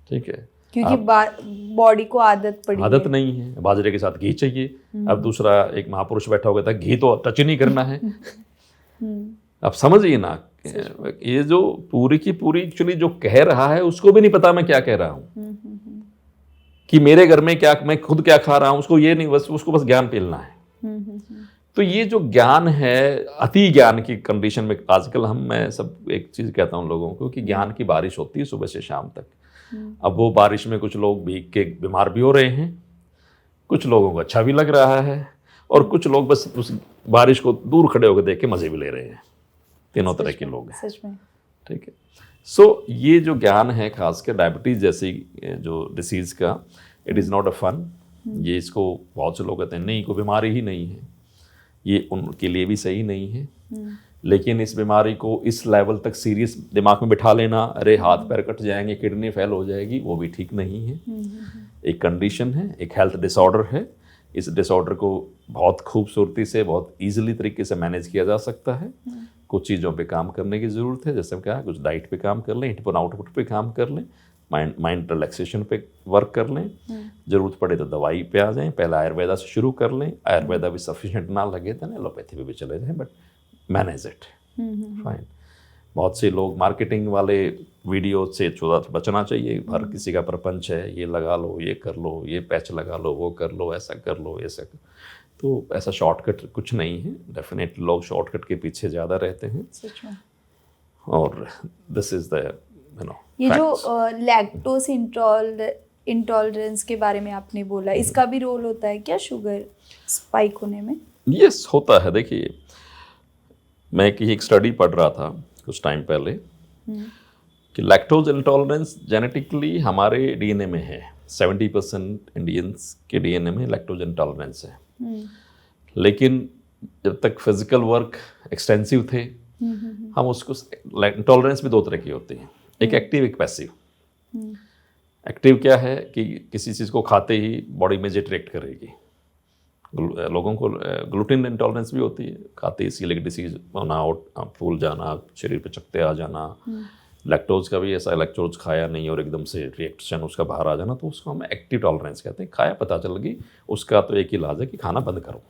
ठीक है, क्योंकि बॉडी को आदत नहीं है। बाजरे के साथ घी चाहिए। अब दूसरा एक महापुरुष बैठा होगा था, घी तो टच ही नहीं करना है। अब समझिए ना, ये जो पूरी की पूरी एक्चुअली जो कह रहा है उसको भी नहीं पता मैं क्या कह रहा हूँ, कि मेरे घर में क्या, मैं खुद क्या खा रहा हूँ, उसको ये नहीं, बस उसको बस ज्ञान पेलना है। तो ये जो ज्ञान है, अति ज्ञान की कंडीशन में आजकल मैं सब एक चीज़ कहता हूँ लोगों को कि ज्ञान की बारिश होती है सुबह से शाम तक। अब वो बारिश में कुछ लोग भीग के बीमार भी हो रहे हैं, कुछ लोगों को अच्छा भी लग रहा है, और कुछ लोग बस उस बारिश को दूर खड़े होकर देख के मज़े भी ले रहे हैं। तीनों तरह के लोग हैं, सच में, ठीक है। सो ये जो ज्ञान है, खासकर डायबिटीज़ जैसी जो डिसीज़ का, it is not a fun. ये इसको बहुत से लोग कहते हैं नहीं, कोई बीमारी ही नहीं है, ये उनके लिए भी सही नहीं है। लेकिन इस बीमारी को इस लेवल तक सीरियस दिमाग में बिठा लेना, अरे हाथ पैर कट जाएंगे, किडनी फेल हो जाएगी, वो भी ठीक नहीं है। एक कंडीशन है, एक हेल्थ डिसऑर्डर है। इस डिसऑर्डर को बहुत खूबसूरती से, बहुत ईजिली तरीके से मैनेज किया जा सकता है। कुछ चीज़ों पे काम करने की ज़रूरत है, जैसे क्या, कुछ डाइट पे काम कर लें, इनपुट आउटपुट पे काम कर लें, माइंड रिलैक्सेशन पे वर्क कर लें, ज़रूरत पड़े तो दवाई पे आ जाएं। पहले आयुर्वेदा से शुरू कर लें, आयुर्वेदा भी सफिशिएंट ना लगे तो एलोपैथी पे भी चले जाएं, बट मैनेज इट, फाइन। बहुत से लोग मार्केटिंग वाले वीडियो से थोड़ा बचना चाहिए। हर किसी का प्रपंच है, ये लगा लो, ये कर लो, ये पैच लगा लो, वो कर लो, ऐसा कर लो, ऐसा कर। तो ऐसा शॉर्टकट कुछ नहीं है। डेफिनेटली लोग शॉर्टकट के पीछे ज़्यादा रहते हैं, सच में। और दिस इज़ द ये जो लैक्टोज इंटॉलरेंस के बारे में आपने बोला, इसका भी रोल होता है क्या शुगर स्पाइक होने में? यस, होता है। देखिए, मैं एक स्टडी पढ़ रहा था कुछ टाइम पहले कि लैक्टोज इंटॉलरेंस जेनेटिकली हमारे डीएनए में है। 70% इंडियंस के डीएनए में लैक्टोज इंटॉलरेंस है। लेकिन जब तक फिजिकल वर्क एक्सटेंसिव थे, हम उसको, इंटॉलरेंस भी 2 तरह की होती है, एक एक्टिव, एक पैसिव। एक्टिव क्या है कि किसी चीज़ को खाते ही बॉडी में जेट रिएक्ट करेगी। लोगों को ग्लूटेन इंटॉलरेंस भी होती है, खाते ही सीलिक डिसीज होना, फूल जाना, शरीर पे चकत्ते आ जाना। लैक्टोज का भी ऐसा, लैक्टोज खाया नहीं और एकदम से रिएक्शन उसका बाहर आ जाना, तो उसको हम एक्टिव टॉलरेंस कहते हैं। खाया, पता चल गई, उसका तो एक ही इलाज है कि खाना बंद करो।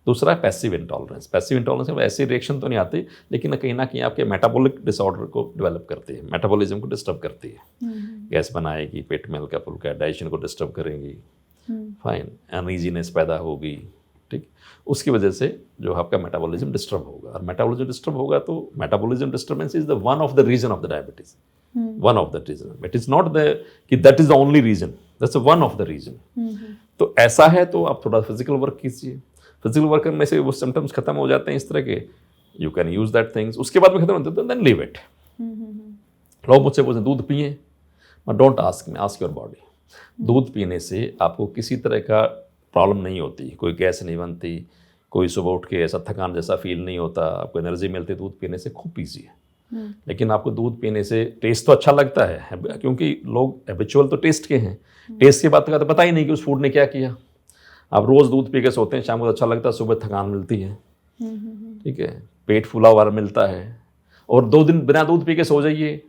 दूसरा है पैसिव इंटॉलरेंस। पैसिव इंटॉलरेंस में ऐसी रिएक्शन तो नहीं आती, लेकिन कहीं ना कहीं आपके मेटाबॉलिक डिसऑर्डर को डेवलप करती है, मेटाबॉलिज्म को डिस्टर्ब करती है। गैस बनाएगी, पेट में हल्का फुल्का, डाइजेशन को डिस्टर्ब करेंगी, फाइन, अनईजीनेस पैदा होगी, ठीक। उसकी वजह से जो आपका मेटाबॉलिज्म डिस्टर्ब होगा, और मेटाबॉलिज्म डिस्टर्ब होगा तो metabolism disturbance is the one of the reason of the diabetes, one of the reason. It is not the कि that is the only reason, that's one of the reason. तो ऐसा है तो आप थोड़ा physical work कीजिए। Physical work करने से वो सिम्टम्स खत्म हो जाते हैं इस तरह के, you can use that things. उसके बाद में खत्म होते हैं, देन लीव इट। लोग मुझसे पूछते दूध पिए, मैं don't ask me, ask your body. दूध पीने से आपको किसी तरह का प्रॉब्लम नहीं होती, कोई गैस नहीं बनती, कोई सुबह उठ के ऐसा थकान जैसा फील नहीं होता, आपको एनर्जी मिलती है दूध पीने से, खूब पीजिए। लेकिन आपको दूध पीने से टेस्ट तो अच्छा लगता है, क्योंकि लोग हैबिचुअल तो टेस्ट के हैं, टेस्ट की बात का तो पता ही नहीं कि उस फूड ने क्या किया। आप रोज़ दूध पी के सोते हैं, शाम को अच्छा लगता है, सुबह थकान मिलती है, ठीक है, पेट फूला हुआ मिलता है। और 2 दिन बिना दूध पी के सो जाइए,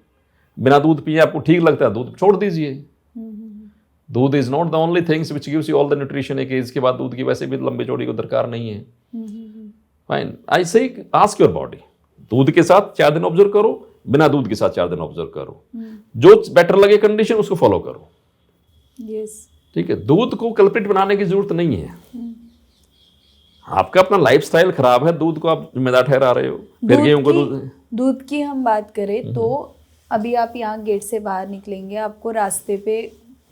बिना दूध पिए आपको ठीक लगता है, दूध छोड़ दीजिए। दूध is not the only things which gives you all the nutrition. एक एज के बाद दूध की वैसे भी लंबी चौड़ी को दरकार नहीं है। फाइन, आई से आस्क योर बॉडी, दूध के साथ 4 दिन ऑब्जर्व करो, बिना दूध के साथ 4 दिन ऑब्जर्व करो, जो बेटर लगे कंडीशन उसको फॉलो करो। ठीक है, दूध को कल्प्रिट बनाने की जरूरत नहीं है। आपका अपना लाइफस्टाइल खराब है, दूध को आप जिम्मेदार ठहरा रहे हो। फिर गेहूं को दूध की हम बात करें तो अभी आप यहाँ गेट से बाहर निकलेंगे, आपको रास्ते पे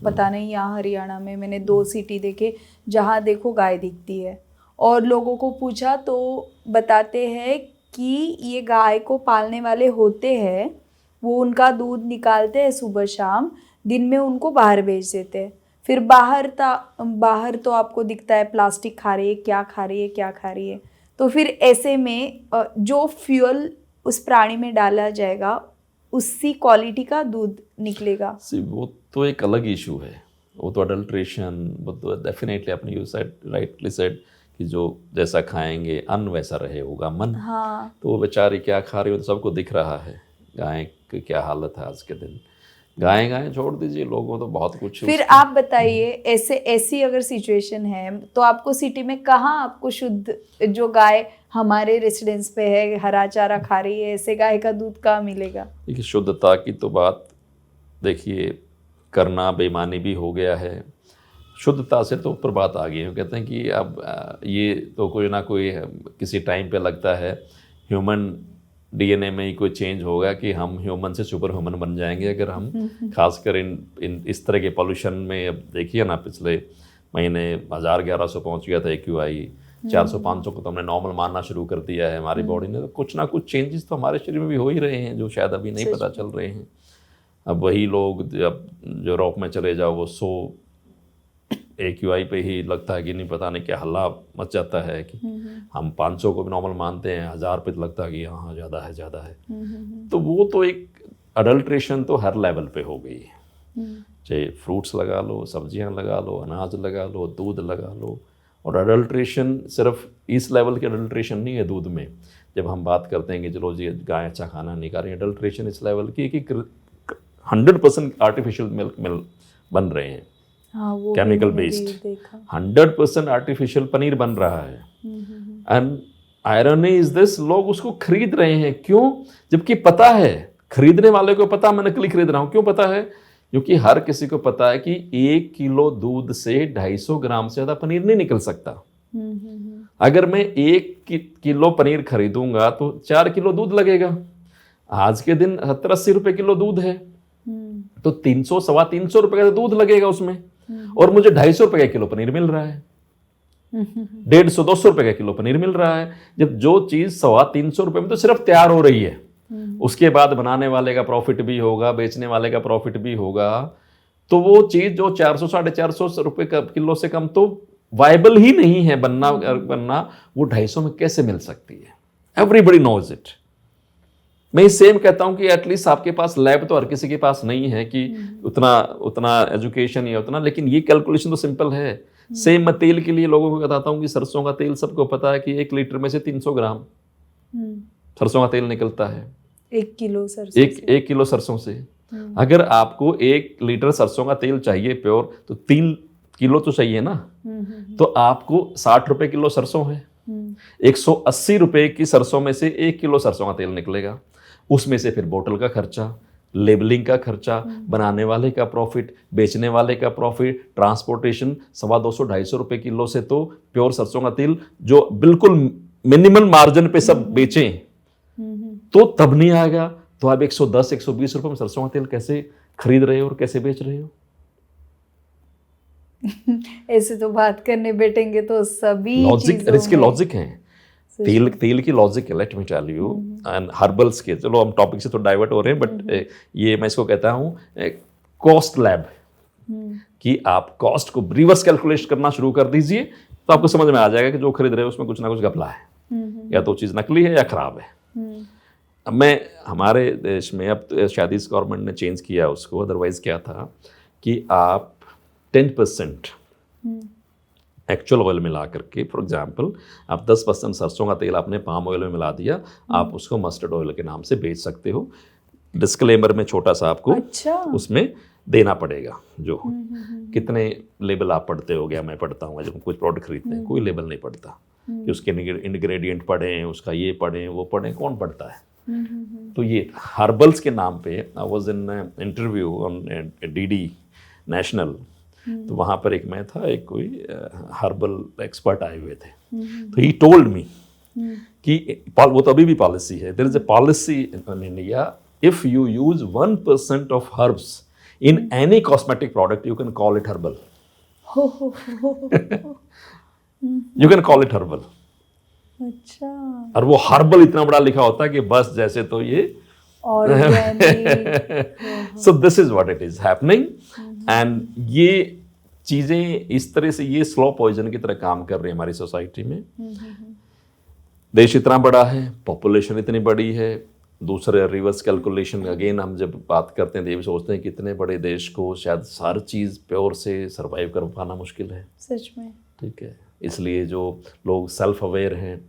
पता नहीं, यहाँ हरियाणा में मैंने 2 सिटी देखे जहाँ देखो गाय दिखती है, और लोगों को पूछा तो बताते हैं कि ये गाय को पालने वाले होते हैं, वो उनका दूध निकालते हैं सुबह शाम, दिन में उनको बाहर बेच देते हैं। फिर बाहर तो आपको दिखता है प्लास्टिक खा रही है, क्या खा रही है, क्या खा रही है। तो फिर ऐसे में जो फ्यूल उस प्राणी में डाला जाएगा उसी क्वालिटी का दूध निकलेगा। वो तो एक अलग इशू है, वो तो अडल्ट्रेशन, वो तो डेफिनेटली आपने यू सेड राइटली सेड कि जो जैसा खाएंगे अन्न वैसा रहे होगा मन। हाँ। तो वो बेचारी क्या खा रही हो तो सबको दिख रहा है, गाय की क्या हालत है आज के दिन। गाय छोड़ दीजिए, लोगों तो बहुत कुछ। फिर आप बताइए, ऐसी अगर सिचुएशन है तो आपको सिटी में कहाँ आपको शुद्ध, जो गाय हमारे रेसिडेंस पे है, हरा चारा खा रही है, ऐसे गाय का दूध कहाँ मिलेगा? देखिए, शुद्धता की तो बात देखिए करना बेईमानी भी हो गया है। शुद्धता से तो ऊपर बात आ गई है। कहते हैं कि अब ये तो कोई ना कोई किसी टाइम पे लगता है ह्यूमन डीएनए में ही कोई चेंज होगा कि हम ह्यूमन से सुपर ह्यूमन बन जाएंगे अगर हम खासकर इन इस तरह के पॉल्यूशन में। अब देखिए ना, पिछले महीने 1000-1100 पहुंच गया था AQI, 400-500 को तो हमने नॉर्मल मानना शुरू कर दिया है हमारी बॉडी ने। तो कुछ ना कुछ चेंजेस तो हमारे शरीर में भी हो ही रहे हैं जो शायद अभी नहीं पता चल रहे हैं। अब वही लोग अब जो यूरोप में चले जाओ, वो 100 AQI पे ही लगता है कि नहीं पता नहीं क्या हल्ला मच जाता है कि हम 500 को भी नॉर्मल मानते हैं, 1000 पे लगता है कि हाँ ज़्यादा है। तो वो तो एक अडल्ट्रेशन तो हर लेवल पे हो गई है, चाहे फ्रूट्स लगा लो, सब्जियां लगा लो, अनाज लगा लो, दूध लगा लो। और अडल्ट्रेशन सिर्फ इस लेवल की अडल्ट्रेशन नहीं है दूध में। जब हम बात करते हैं कि चलो जी गाय अच्छा खाना नहीं खा रही, अडल्ट्रेशन इस लेवल की कि 100% आर्टिफिशियल मिल्क बन रहे हैं। हाँ, केमिकल बेस्ड 100% आर्टिफिशियल पनीर बन रहा है। एंड आयरनी इज दिस, लोग उसको खरीद रहे हैं। क्यों? जबकि पता है, खरीदने वाले को पता मैं नकली खरीद रहा हूं। क्यों पता है? क्योंकि हर किसी को पता है कि 1 किलो दूध से 250 ग्राम से ज्यादा पनीर नहीं निकल सकता। अगर मैं 1 किलो पनीर खरीदूंगा तो 4 किलो दूध लगेगा। आज के दिन 70-80 रुपए किलो दूध है, तो 300-325 रुपए का दूध लगेगा उसमें, और मुझे 250 रुपए का किलो पनीर मिल रहा है, 150-200 रुपए का किलो पनीर मिल रहा है। जब जो चीज 325 रुपए में तो सिर्फ तैयार हो रही है, उसके बाद बनाने वाले का प्रॉफिट भी होगा, बेचने वाले का प्रॉफिट भी होगा, तो वो चीज जो 400-450 रुपए का किलो से कम तो वायबल ही नहीं है बनना, वो 250 में कैसे मिल सकती है? Everybody knows it. मैं सेम कहता हूं कि एटलीस्ट आपके पास लैब तो हर किसी के पास नहीं है कि उतना एजुकेशन या उतना, लेकिन ये कैलकुलेशन तो सिंपल है। सेम मैं तेल के लिए लोगों को बताता हूं कि सरसों का तेल सबको पता है कि 1 लीटर में से 300 ग्राम सरसों का तेल निकलता है। 1 किलो सरसों एक किलो सरसों से अगर आपको 1 लीटर सरसों का तेल चाहिए प्योर, तो 3 किलो तो चाहिए ना। तो आपको 60 रुपए किलो सरसों है, 180 रुपए की सरसों में से 1 किलो सरसों का तेल निकलेगा। उसमें से फिर बोतल का खर्चा, लेबलिंग का खर्चा, बनाने वाले का प्रॉफिट, बेचने वाले का प्रॉफिट, ट्रांसपोर्टेशन, 250-250 रुपए किलो से तो प्योर सरसों का तेल जो बिल्कुल मिनिमल मार्जिन पे सब बेचें तो तब नहीं आएगा। तो आप 110-120 रुपए में सरसों का तेल कैसे खरीद रहे हो और कैसे बेच रहे हो? ऐसे तो बात करने बैठेंगे तो सभी लॉजिक, इसके लॉजिक हैं। तेल की लॉजिक है, let me tell you, and herbals के, चलो हम टॉपिक से तो डाइवर्ट हो रहे हैं, बट ये मैं इसको कहता हूँ कॉस्ट लैब, कि आप कॉस्ट को रिवर्स कैलकुलेट करना शुरू कर दीजिए तो आपको समझ में आ जाएगा कि जो खरीद रहे हो उसमें कुछ ना कुछ घपला है, या तो चीज़ नकली है या खराब है। अब मैं हमारे देश में, अब तो शायद इस गवर्नमेंट ने चेंज किया उसको, अदरवाइज क्या था कि आप 10% एक्चुअल ऑयल मिला करके, फॉर एग्जांपल आप 10% सरसों का तेल आपने पाम ऑयल में मिला दिया, आप उसको मस्टर्ड ऑयल के नाम से बेच सकते हो। डिस्क्लेमर में छोटा सा आपको उसमें देना पड़ेगा, जो कितने लेबल आप पढ़ते हो, गया मैं पढ़ता हूँ जब कुछ प्रोडक्ट खरीदते हैं, कोई लेबल नहीं पढ़ता कि उसके इंग्रेडिएंट पढ़ें, उसका ये पढ़ें वो पढ़ें, कौन पढ़ता है। तो ये हर्बल्स के नाम पे, I was in interview on DD national, तो वहाँ पर एक मैं था, एक कोई हर्बल एक्सपर्ट आए हुए थे, तो ही टोल्ड मी कि वो तो अभी भी पॉलिसी है, there is a policy in India, if you use 1% of herbs in any cosmetic product you can call it herbal, you can call it herbal. अच्छा, और वो हर्बल इतना बड़ा लिखा होता है कि बस जैसे तो ये so this is what it is happening, and ये चीजें इस तरह से ये स्लो पॉइजन की तरह काम कर रही है हमारी सोसाइटी में। देश इतना बड़ा है, पॉपुलेशन इतनी बड़ी है, दूसरे रिवर्स कैलकुलेशन, अगेन हम जब बात करते हैं तो ये भी सोचते हैं कि इतने बड़े देश को शायद हर चीज़ प्योर से सरवाइव कर पाना मुश्किल है, सच में। ठीक है, इसलिए जो लोग सेल्फ अवेयर हैं,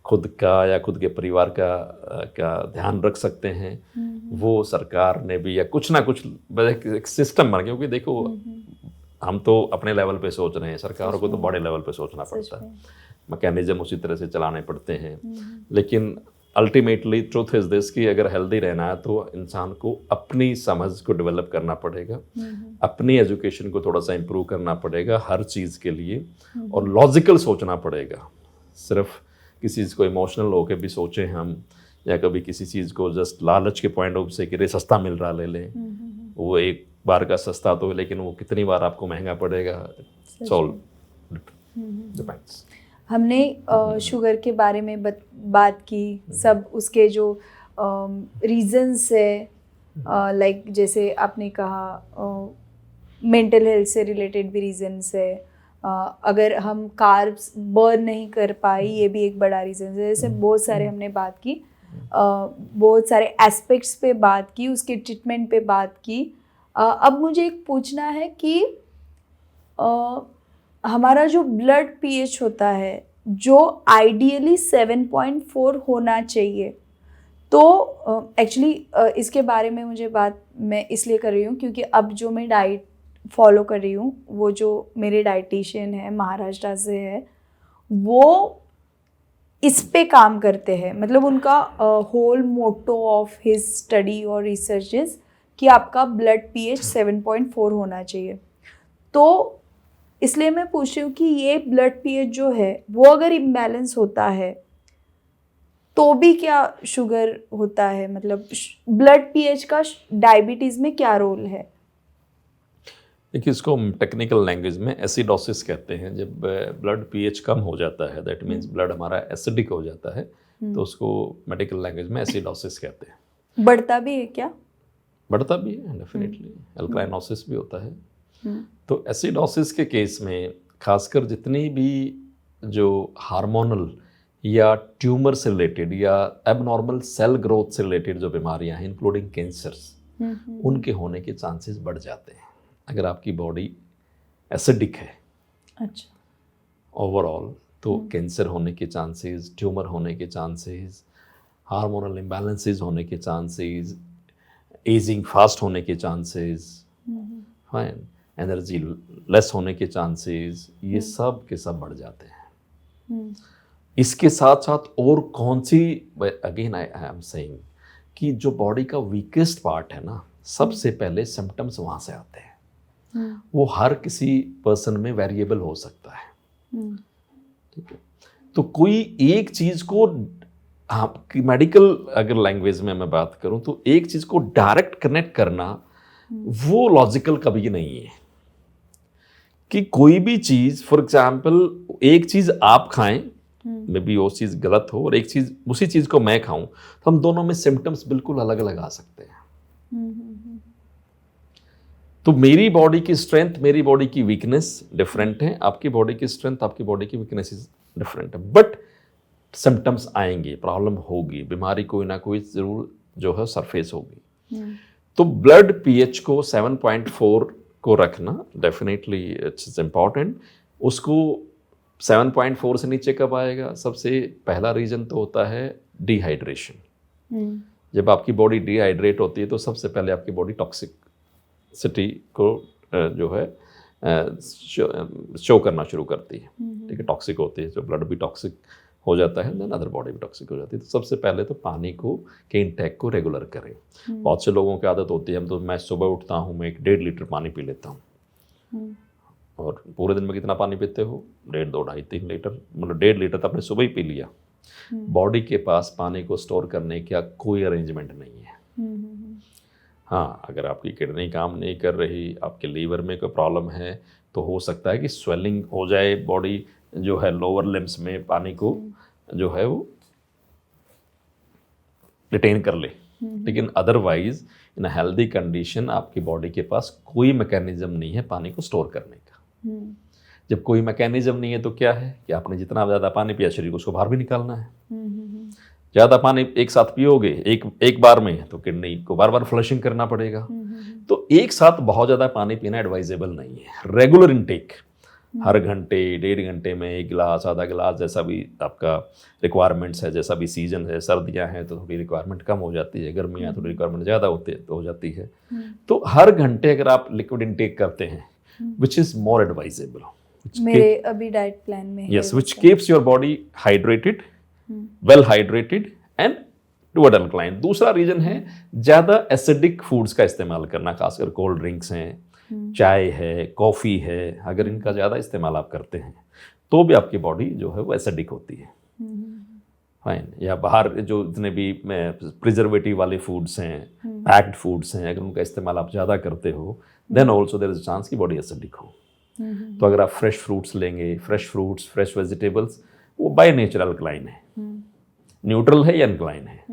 खुद का या खुद के परिवार का ध्यान रख सकते हैं, वो सरकार ने भी या कुछ ना कुछ एक सिस्टम बन गया, क्योंकि देखो हम तो अपने लेवल पे सोच रहे हैं, सरकार को तो बड़े लेवल पे सोचना पड़ता है, मैकेनिज्म उसी तरह से चलाने पड़ते हैं, लेकिन अल्टीमेटली ट्रूथ इज दिस कि अगर हेल्दी रहना है तो इंसान को अपनी समझ को डेवलप करना पड़ेगा, अपनी एजुकेशन को थोड़ा सा इम्प्रूव करना पड़ेगा हर चीज़ के लिए, और लॉजिकल सोचना पड़ेगा। सिर्फ किसी चीज़ को इमोशनल होकर भी सोचें हम, या कभी किसी चीज़ को जस्ट लालच के पॉइंट ऑफ से कि रे सस्ता मिल रहा ले लें, वो एक बार का सस्ता तो है, लेकिन वो कितनी बार आपको महंगा पड़ेगा, सॉल्व डिपेंड्स। हमने शुगर के बारे में बात की, सब उसके जो रीजंस है, लाइक जैसे आपने कहा मेंटल हेल्थ से रिलेटेड भी रीजंस है, अगर हम कार्ब्स बर्न नहीं कर पाए ये भी एक बड़ा रीज़न है। जैसे बहुत सारे हमने बात की, बहुत सारे एस्पेक्ट्स पे बात की, उसके ट्रीटमेंट पे बात की। अब मुझे एक पूछना है कि हमारा जो ब्लड पीएच होता है जो आइडियली 7.4 होना चाहिए, तो एक्चुअली इसके बारे में मुझे बात मैं इसलिए कर रही हूँ क्योंकि अब जो मैं डाइट फॉलो कर रही हूँ, वो जो मेरे डाइटिशियन है महाराष्ट्र से है, वो इस पे काम करते हैं। मतलब उनका whole motto of his study और रिसर्च इज कि आपका ब्लड पीएच 7.4 होना चाहिए। तो इसलिए मैं पूछ रही हूँ कि ये ब्लड पीएच जो है वो अगर इम्बैलेंस होता है तो भी क्या शुगर होता है? मतलब ब्लड पीएच का डायबिटीज़ में क्या रोल है? देखिए, इसको टेक्निकल लैंग्वेज में एसिडोसिस कहते हैं। जब ब्लड पीएच कम हो जाता है, दैट मीन्स ब्लड हमारा एसिडिक हो जाता है, तो उसको मेडिकल लैंग्वेज में एसिडोसिस कहते हैं। बढ़ता भी है क्या? बढ़ता भी है डेफिनेटली, अल्कलाइनोसिस भी होता है। तो एसिडोसिस के केस में खासकर जितनी भी जो हार्मोनल या ट्यूमर से रिलेटेड या एबनॉर्मल सेल ग्रोथ से रिलेटेड जो बीमारियां हैं, इंक्लूडिंग कैंसर्स, उनके होने के चांसेस बढ़ जाते हैं अगर आपकी बॉडी एसिडिक है। अच्छा, ओवरऑल तो कैंसर होने के चांसेस, ट्यूमर होने के चांसेस, हार्मोनल इम्बैलेंसेस होने के चांसेस, एजिंग फास्ट होने के चांसेस, फाइन, एनर्जी लेस होने के चांसेस, ये सब के सब बढ़ जाते हैं। इसके साथ साथ और कौन सी, अगेन आई एम सेइंग कि जो बॉडी का वीकेस्ट पार्ट है ना, सबसे पहले सिम्टम्स वहाँ से आते हैं। वो हर किसी पर्सन में वेरिएबल हो सकता है, ठीक है। तो कोई एक चीज़ को, हाँ, मेडिकल अगर लैंग्वेज में मैं बात करूँ तो एक चीज़ को डायरेक्ट कनेक्ट करना वो लॉजिकल कभी नहीं है कि कोई भी चीज़, फॉर एग्जाम्पल एक चीज़ आप खाएं मे बी वो चीज़ गलत हो और एक चीज़ उसी चीज़ को मैं खाऊं, तो हम दोनों में सिम्टम्स बिल्कुल अलग अलग आ सकते हैं। तो मेरी बॉडी की स्ट्रेंथ, मेरी बॉडी की वीकनेस डिफरेंट है, आपकी बॉडी की स्ट्रेंथ, आपकी बॉडी की वीकनेस डिफरेंट है, बट सिम्टम्स आएंगे, प्रॉब्लम होगी, बीमारी कोई ना कोई जरूर जो है सरफेस होगी। तो ब्लड पीएच को 7.4 को रखना डेफिनेटली इट्स इम्पॉर्टेंट। उसको 7.4 से नीचे कब आएगा? सबसे पहला रीजन तो होता है डिहाइड्रेशन। जब आपकी बॉडी डिहाइड्रेट होती है तो सबसे पहले आपकी बॉडी टॉक्सिसिटी को जो है शो करना शुरू करती है। ठीक है, टॉक्सिक होती है, जो ब्लड भी टॉक्सिक हो जाता है, देन अदर बॉडी भी टॉक्सिक हो जाती है। तो सबसे पहले तो पानी को के इंटेक को रेगुलर करें। बहुत से लोगों की आदत होती है, मैं सुबह उठता हूँ, मैं 1.5 लीटर पानी पी लेता हूँ। और पूरे दिन में कितना पानी पीते हो? 1.5, 2, 2.5, 3 लीटर, मतलब 1.5 लीटर तो आपने सुबह ही पी लिया। बॉडी के पास पानी को स्टोर करने का कोई अरेंजमेंट नहीं है। हाँ, अगर आपकी किडनी काम नहीं कर रही, आपके लीवर में कोई प्रॉब्लम है, तो हो सकता है कि स्वेलिंग हो जाए, बॉडी जो है लोअर लिम्स में पानी को जो है वो रिटेन कर ले। लेकिन अदरवाइज इन हेल्दी कंडीशन आपकी बॉडी के पास कोई मैकेनिज्म नहीं है पानी को स्टोर करने का। जब कोई मैकेनिज्म नहीं है तो क्या है कि आपने जितना ज़्यादा पानी पिया, शरीर को उसको बाहर भी निकालना है। ज़्यादा पानी एक साथ पियोगे एक बार में, तो किडनी को बार बार फ्लशिंग करना पड़ेगा। तो एक साथ बहुत ज़्यादा पानी पीना एडवाइजेबल नहीं है। रेगुलर इनटेक, हर घंटे 1.5 घंटे में 1 गिलास, आधा गिलास, जैसा भी आपका रिक्वायरमेंट्स है, जैसा भी सीजन है, सर्दियां हैं तो थोड़ी रिक्वायरमेंट कम हो जाती है, गर्मियां थोड़ी रिक्वायरमेंट ज़्यादा हो जाती है। तो हर घंटे अगर आप लिक्विड इनटेक करते हैं, विच इज़ मोर एडवाइजेबल, मेरे अभी डाइट प्लान में है। Yes, which keeps your body hydrated, well hydrated and toward alkaline. दूसरा रीजन है ज़्यादा एसिडिक फूड्स का इस्तेमाल करना, खासकर कोल्ड ड्रिंक्स हैं, चाय है, कॉफ़ी है, अगर इनका ज़्यादा इस्तेमाल आप करते हैं तो भी आपकी बॉडी जो है वो एसिडिक होती है। फाइन। या बाहर जो जितने भी प्रिजर्वेटिव वाले फूड्स हैं, पैक्ड फूड्स हैं, अगर उनका इस्तेमाल आप ज़्यादा करते हो, then also there is a chance कि बॉडी एसिडिक हो। तो अगर आप फ्रेश फ्रूट्स लेंगे, फ्रेश फ्रूट्स, फ्रेश वेजिटेबल्स, वो बाय नेचर अल्कलाइन है, न्यूट्रल है या अल्कलाइन है,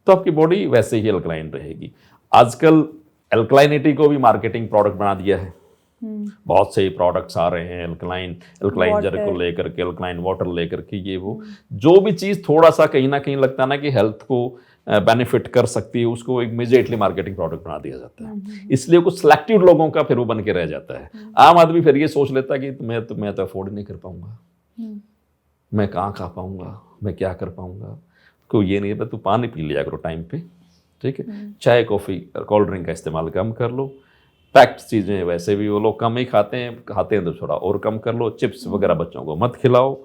तो आपकी बॉडी वैसे ही अल्कलाइन रहेगी। आजकल अल्कलाइनिटी को भी मार्केटिंग प्रोडक्ट बना दिया है। बहुत से प्रोडक्ट्स आ रहे हैं अल्कलाइनजर को लेकर के, अल्कलाइन वाटर लेकर के, ये वो जो भी चीज़ थोड़ा सा कहीं ना कहीं लगता है ना कि हेल्थ को बेनिफिट कर सकती है, उसको इमीडिएटली मार्केटिंग प्रोडक्ट बना दिया जाता है। इसलिए कुछ सिलेक्टिव लोगों का फिर वो बन के रह जाता है। आम आदमी फिर ये सोच लेता है कि मैं तो अफोर्ड नहीं कर पाऊंगा, मैं कहाँ खा पाऊंगा, मैं क्या कर पाऊंगा। कोई ये नहीं है, तू पानी पी लिया करो टाइम पे, ठीक है, चाय कॉफ़ी कोल्ड ड्रिंक का इस्तेमाल कम कर लो, पैक्ड चीज़ें वैसे भी वो लोग कम ही खाते हैं तो थोड़ा और कम कर लो, चिप्स वगैरह बच्चों को मत खिलाओ,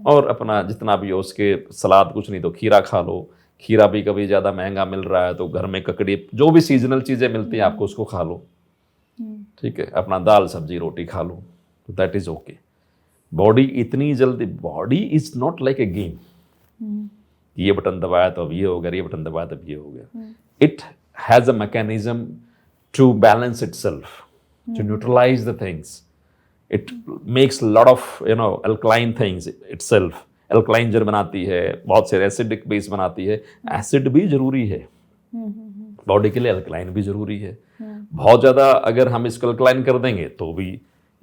और अपना जितना भी हो उसके सलाद, कुछ नहीं तो खीरा खा लो। खीरा भी कभी ज़्यादा महंगा मिल रहा है तो घर में ककड़ी, जो भी सीजनल चीज़ें मिलती हैं आपको उसको खा लो, ठीक है, अपना दाल सब्जी रोटी खा लो, तो दैट इज़ ओके। बॉडी इतनी जल्दी, body is not like a game, ये बटन दबाया तो अब ये हो गया, ये बटन दबाया तब ये हो गया। It has a mechanism to balance itself, to neutralize the things. It makes lot of alkaline things itself. Alkalizer बनाती है, बहुत से एसिडिक बेस बनाती है। एसिड भी जरूरी है बॉडी के लिए, अल्कलाइन भी जरूरी है। बहुत ज़्यादा अगर हम इसको अल्कलाइन कर देंगे तो भी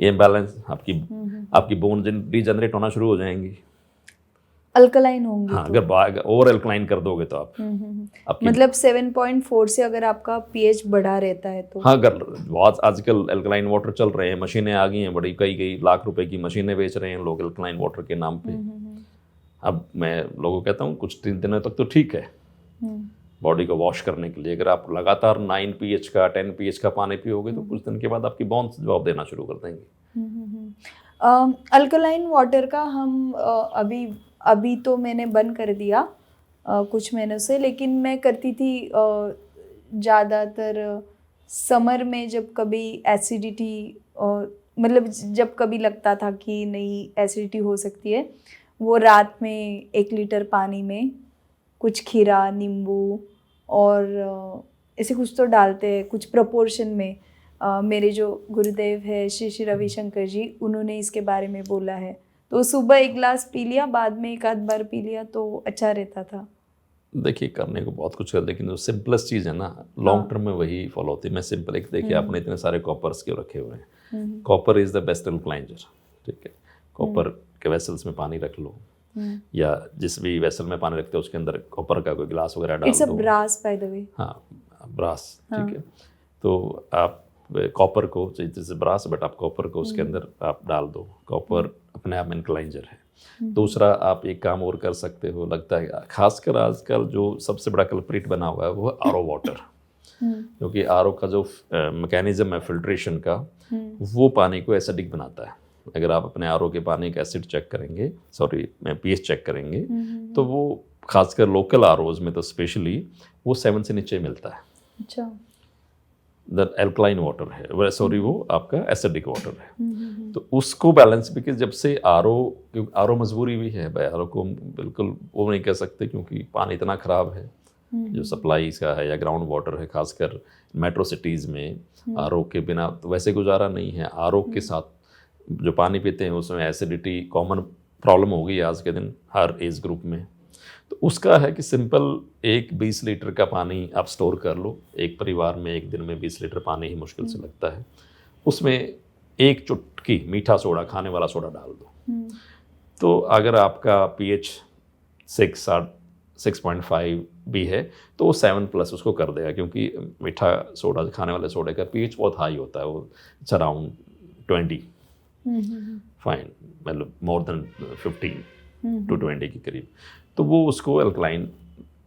ये इम्बैलेंस, आपकी बोन डिजनरेट होना शुरू हो जाएंगी, अल्कलाइन होंगी। हाँ, अगर ओवर अल्कलाइन कर दोगे तो आप मतलब 7.4 से अगर आपका पीएच बढ़ा रहता है तो, हाँ, अगर बहुत आजकल अल्कलाइन वाटर चल रहे हैं, मशीनें आ गई हैं बड़ी, कई लाख रुपए की मशीनें बेच रहे हैं लोग अल्कलाइन वाटर के नाम पे। अब मैं लोगों को कहता हूँ कुछ 3 दिनों तक तो ठीक है बॉडी को वॉश करने के लिए। अगर आप लगातार 9 pH का 10 pH का पानी पियोगे तो कुछ दिन के बाद आपकी बोन्स जवाब देना शुरू कर देंगे। अल्कलाइन वाटर का हम अभी तो मैंने बंद कर दिया कुछ महीनों से, लेकिन मैं करती थी ज़्यादातर समर में, जब कभी एसिडिटी, मतलब जब कभी लगता था कि नहीं एसिडिटी हो सकती है, वो रात में 1 लीटर पानी में कुछ खीरा, नींबू और ऐसे कुछ तो डालते हैं कुछ प्रोपोर्शन में। मेरे जो गुरुदेव है श्री श्री रविशंकर जी, उन्होंने इसके बारे में बोला है, तो सुबह एक गिलास पी लिया, बाद में एक आध बार पी लिया तो अच्छा रहता था। देखिए करने को बहुत कुछ है, लेकिन जो सिंपलेस्ट चीज़ है ना लॉन्ग टर्म में वही फॉलो होती है। मैं सिंपल एक देखिए आपने इतने सारे कॉपर्स के रखे हुए हैं, कॉपर इज़ द बेस्ट एल्कलाइनर, ठीक है। कॉपर के वेसल्स में पानी रख लो या जिस भी वेसल में पानी रखते हो उसके अंदर कॉपर का कोई गिलास वगैरह डाल इट्स अ दो। Brass by the way. हाँ ब्रास, ठीक है। तो आप कॉपर को, जैसे ब्रास बट आप कॉपर को उसके अंदर आप डाल दो। कॉपर अपने आप में एल्कलाइनर है। दूसरा आप एक काम और कर सकते हो, लगता है खासकर आजकल जो सबसे बड़ा कल्प्रिट बना हुआ है वो है आरओ वाटर, क्योंकि आरओ का जो मैकेनिज्म है फिल्ट्रेशन का वो पानी को एसिडिक बनाता है। अगर आप अपने आरओ के पानी का एसिड चेक करेंगे, सॉरी पीएच चेक करेंगे, तो वो खासकर लोकल आरओज में तो स्पेशली वो 7 से नीचे मिलता है। अच्छा, द एल्कलाइन वाटर है, सॉरी वो आपका एसिडिक वाटर है। तो उसको बैलेंस, बिकॉज जब से आरओ मजबूरी भी है भाई, आरओ को बिल्कुल वो नहीं कह सकते क्योंकि पानी इतना ख़राब है जो सप्लाई का है या ग्राउंड वाटर है, खासकर मेट्रो सिटीज़ में आरओ के बिना तो वैसे गुजारा नहीं है। आरओ के साथ जो पानी पीते हैं उसमें एसिडिटी कॉमन प्रॉब्लम हो गई आज के दिन हर एज ग्रुप में। तो उसका है कि सिंपल एक 20 लीटर का पानी आप स्टोर कर लो। एक परिवार में एक दिन में 20 लीटर पानी ही मुश्किल से लगता है। उसमें एक चुटकी मीठा सोडा, खाने वाला सोडा डाल दो। तो अगर आपका पीएच 6.5 भी है तो वो 7+ उसको कर देगा, क्योंकि मीठा सोडा, खाने वाले सोडे का पीएच बहुत हाई होता है, वो अराउंड 20 फाइन, मतलब मोर देन 15 to 20 के करीब। तो वो उसको एल्कलाइन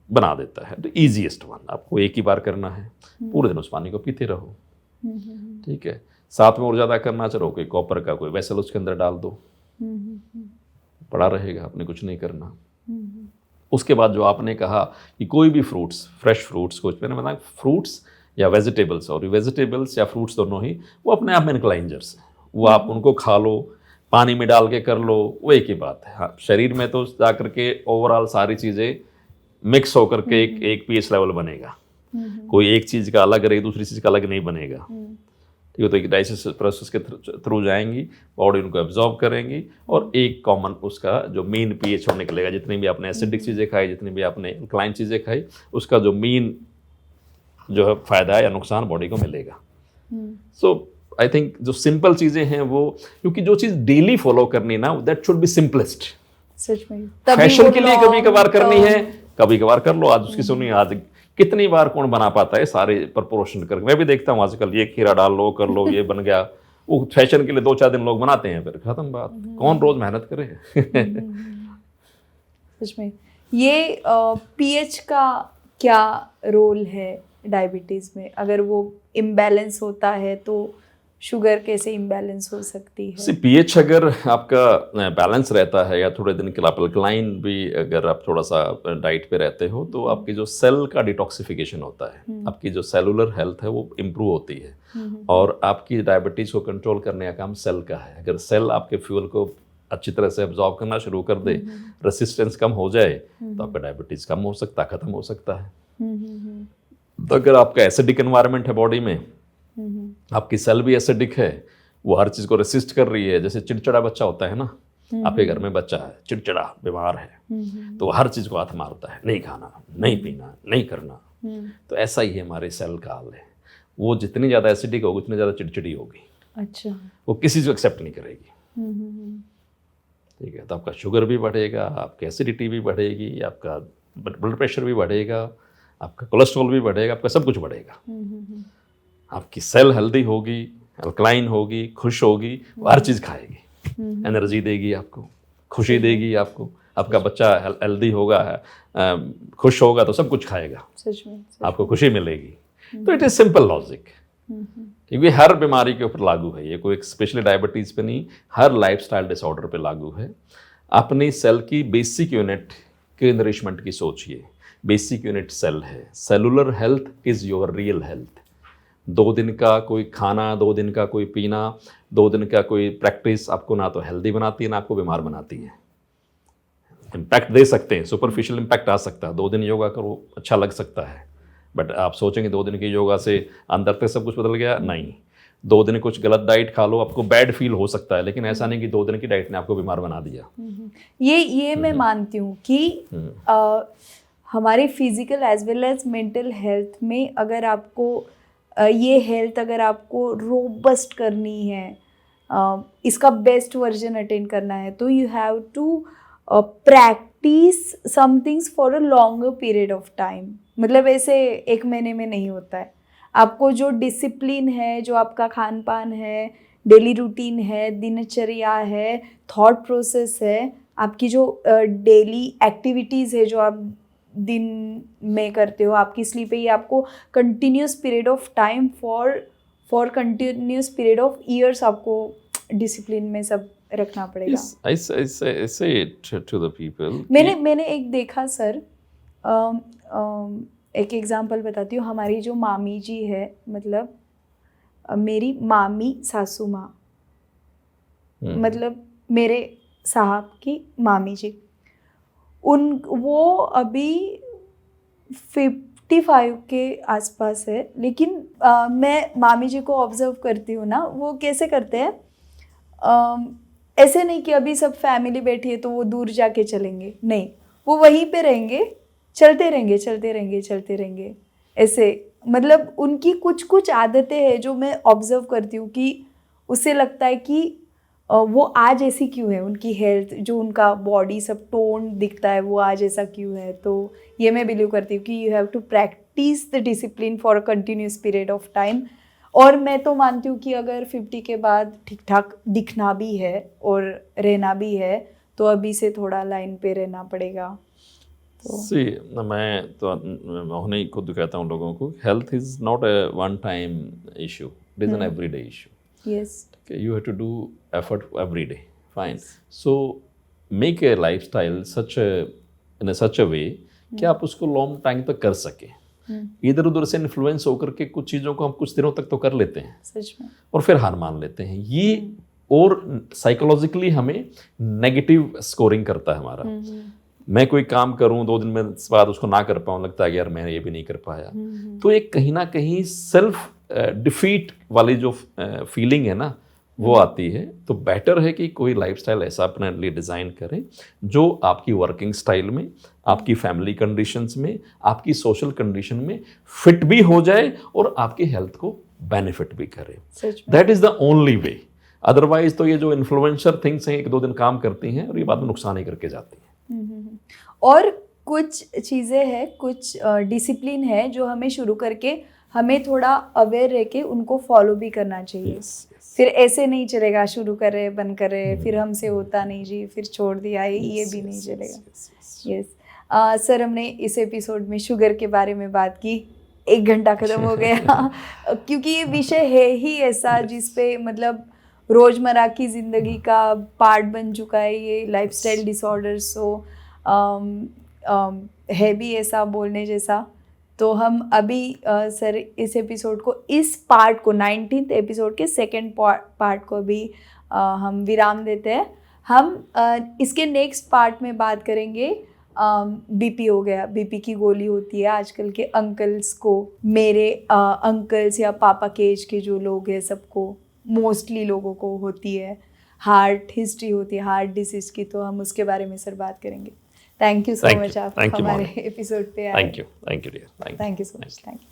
बना देता है। तो ईजीएस्ट वन, आपको एक ही बार करना है, पूरे दिन उस पानी को पीते रहो, ठीक है। साथ में और ज़्यादा करना चाहो कोई कॉपर का कोई वेसल उसके अंदर डाल दो, पड़ा रहेगा, आपने कुछ नहीं करना। उसके बाद जो आपने कहा कि कोई भी फ्रूट्स, फ्रेश फ्रूट्स, कुछ मैंने बताया फ्रूट्स या वेजिटेबल्स, और वेजिटेबल्स या फ्रूट्स दोनों ही वो अपने आप में एल्कलाइनर्स हैं। वो आप उनको खा लो, पानी में डाल के कर लो, वो एक ही बात है। हाँ, शरीर में तो जा करके ओवरऑल सारी चीज़ें मिक्स होकर के एक पीएच लेवल बनेगा। कोई एक चीज़ का अलग रहे, दूसरी चीज़ का अलग नहीं बनेगा, ठीक है। तो एक डाइजेस्टिव प्रोसेस के थ्रू जाएंगी, बॉडी उनको एब्जॉर्ब करेंगी और एक कॉमन उसका जो मीन पीएच होने निकलेगा। जितनी भी आपने एसिडिक चीज़ें खाई, जितनी भी आपने एल्कलाइन चीज़ें खाई, उसका जो मीन जो है फ़ायदा है या नुकसान बॉडी को मिलेगा। सो आई थिंक जो सिंपल चीज़ें हैं वो, क्योंकि जो चीज़ डेली फॉलो करनी ना, दैट शुड बी सिंपलेस्ट। सच में फैशन के लिए कभी कभार करनी है, कभी कभार कर लो। आज उसकी सुनिए, आज कितनी बार कौन बना पाता है सारे प्रपोर्शन करके। मैं भी देखता हूँ आजकल, ये खीरा डाल लो, कर लो, ये बन गया। वो फैशन के लिए 2-4 दिन लोग बनाते हैं, फिर खत्म बात। कौन रोज मेहनत करे। सच में ये पीएच का क्या रोल है डायबिटीज़ में? अगर वो इम्बैलेंस होता है तो शुगर कैसे इम्बैलेंस हो सकती है? पीएच अगर आपका बैलेंस रहता है या थोड़े दिन के लिए अल्कलाइन भी, अगर आप थोड़ा सा डाइट पे रहते हो, तो आपकी जो सेल का डिटॉक्सिफिकेशन होता है, आपकी जो सेलुलर हेल्थ है वो इम्प्रूव होती है। और आपकी डायबिटीज़ को कंट्रोल करने का काम सेल का है। अगर सेल आपके फ्यूल को अच्छी तरह से एब्जॉर्ब करना शुरू कर दे, रेसिस्टेंस कम हो जाए, तो आपका डायबिटीज़ कम हो सकता है, ख़त्म हो सकता है। तो अगर आपका एसिडिक एनवायरनमेंट है बॉडी में, आपकी सेल भी एसिडिक है, वो हर चीज़ को रेसिस्ट कर रही है। जैसे चिड़चिड़ा बच्चा होता है ना, आपके घर में बच्चा है चिड़चिड़ा, बीमार है, तो हर चीज़ को हाथ मारता है, नहीं खाना, नहीं पीना, नहीं करना। तो ऐसा ही है हमारे सेल का हाल है। वो जितनी ज़्यादा एसिडिक होगी उतनी ज़्यादा चिड़चिड़ी होगी। अच्छा, वो किसी को एक्सेप्ट नहीं करेगी, ठीक है। तो आपका शुगर भी बढ़ेगा, आपकी एसिडिटी भी बढ़ेगी, आपका ब्लड प्रेशर भी बढ़ेगा, आपका कोलेस्ट्रॉल भी बढ़ेगा, आपका सब कुछ बढ़ेगा। आपकी सेल हेल्दी होगी, अल्कलाइन होगी, खुश होगी, वो हर चीज़ खाएगी, एनर्जी देगी आपको, खुशी देगी आपको। आपका बच्चा हेल्दी होगा, खुश होगा तो सब कुछ खाएगा, सच में आपको खुशी मिलेगी। तो इट इज़ सिंपल लॉजिक, क्योंकि हर बीमारी के ऊपर लागू है ये, कोई स्पेशली डायबिटीज़ पे नहीं, हर लाइफस्टाइल डिसऑर्डर पे लागू है। अपनी सेल की बेसिक यूनिट के नरिशमेंट की सोचिए। बेसिक यूनिट सेल है। Cellular health is your real health. 2 दिन का कोई खाना, 2 दिन का कोई पीना, 2 दिन का कोई प्रैक्टिस आपको ना तो हेल्दी बनाती है ना आपको बीमार बनाती है। इम्पैक्ट दे सकते हैं, सुपरफिशियल इम्पैक्ट आ सकता है। 2 दिन योगा करो, अच्छा लग सकता है, बट आप सोचेंगे 2 दिन के योगा से अंदर तक सब कुछ बदल गया, नहीं। 2 दिन कुछ गलत डाइट खा लो, आपको बैड फील हो सकता है, लेकिन ऐसा नहीं कि 2 दिन की डाइट ने आपको बीमार बना दिया। ये मैं मानती हूँ कि हमारी physical as well as mental health में अगर आपको ये हेल्थ अगर आपको रोबस्ट करनी है, इसका बेस्ट वर्जन अटेन करना है, तो you have to practice some things for a longer period of time. मतलब ऐसे 1 महीने में नहीं होता है। आपको जो डिसिप्लिन है, जो आपका खान पान है, डेली रूटीन है, दिनचर्या है, थॉट प्रोसेस है, आपकी जो डेली एक्टिविटीज़ है जो आप दिन में करते हो, आपकी स्लीप है, ये आपको continuous period of time for continuous period of years आपको डिसिप्लिन में सब रखना पड़ेगा। Yes, I say it to the people. मैंने एक देखा सर, एक एग्जांपल बताती हूँ। हमारी जो मामी जी है, मतलब मेरी मामी सासू माँ, मतलब मेरे साहब की मामी जी, वो अभी 55 के आसपास है। लेकिन मैं मामी जी को ऑब्जर्व करती हूँ ना, वो कैसे करते हैं, ऐसे नहीं कि अभी सब फैमिली बैठी है तो वो दूर जाके चलेंगे, नहीं, वो वहीं पे रहेंगे, चलते रहेंगे ऐसे। मतलब उनकी कुछ आदतें हैं जो मैं ऑब्जर्व करती हूँ कि उससे लगता है कि वो आज ऐसी क्यों है, उनकी हेल्थ, जो उनका बॉडी सब टोन दिखता है, वो आज ऐसा क्यों है। तो ये मैं बिलीव करती हूँ कि you have to practice the discipline for a continuous period of time. और मैं तो मानती हूँ कि अगर 50 के बाद ठीक ठाक दिखना भी है और रहना भी है, तो अभी से थोड़ा लाइन पे रहना पड़ेगा। तो मैं तो उन्हें खुद कहता हूँ लोगों को, health is not a one time issue, it is an everyday issue. Yes, you have to do effort every day, fine, so make a lifestyle in such a way कि आप उसको लॉन्ग टाइम तक कर सके। इधर उधर से influence होकर के कुछ चीज़ों को हम कुछ दिनों तक तो कर लेते हैं सच में, और फिर हार मान लेते हैं। ये और साइकोलॉजिकली हमें नेगेटिव स्कोरिंग करता है हमारा। मैं कोई काम करूं 2 दिन में बाद उसको ना कर पाऊं, लगता है कि यार मैं ये भी नहीं कर पाया। तो एक कहीं ना कहीं सेल्फ डिफीट वाली जो फीलिंग है ना, वो आती है। तो बेटर है कि कोई लाइफस्टाइल ऐसा अपने लिए डिज़ाइन करें जो आपकी वर्किंग स्टाइल में, आपकी फैमिली कंडीशंस में, आपकी सोशल कंडीशन में फिट भी हो जाए और आपकी हेल्थ को बेनिफिट भी करे। That is the only way. Otherwise तो ये जो इन्फ्लुएंसर थिंग्स हैं, 1-2 दिन काम करती हैं और ये बाद में नुकसान ही करके जाती हैं। और कुछ चीज़ें हैं, कुछ डिसिप्लिन है जो हमें शुरू करके हमें थोड़ा अवेयर रह के उनको फॉलो भी करना चाहिए। फिर ऐसे नहीं चलेगा, शुरू कर रहे बंद कर रहे, फिर हमसे होता नहीं जी, फिर छोड़ दिया, ये भी नहीं चलेगा। यस सर, हमने इस एपिसोड में शुगर के बारे में बात की, 1 घंटा खत्म हो गया क्योंकि ये विषय है ही ऐसा जिस पे मतलब रोज़मर्रा की ज़िंदगी का पार्ट बन चुका है ये लाइफस्टाइल डिसऑर्डर्स। सो है भी ऐसा बोलने जैसा। तो हम अभी सर इस एपिसोड को, इस पार्ट को, 19th एपिसोड के सेकंड पार्ट को भी हम विराम देते हैं। हम इसके नेक्स्ट पार्ट में बात करेंगे, बीपी हो गया, बीपी की गोली होती है आजकल के अंकल्स को, मेरे अंकल्स या पापा के एज के जो लोग हैं सबको, मोस्टली लोगों को होती है। हार्ट हिस्ट्री होती है, हार्ट डिसीज़ की, तो हम उसके बारे में सर बात करेंगे। थैंक यू सो मच, आप हमारे एपिसोड पे आए। Thank you dear, thank you so much, thank you.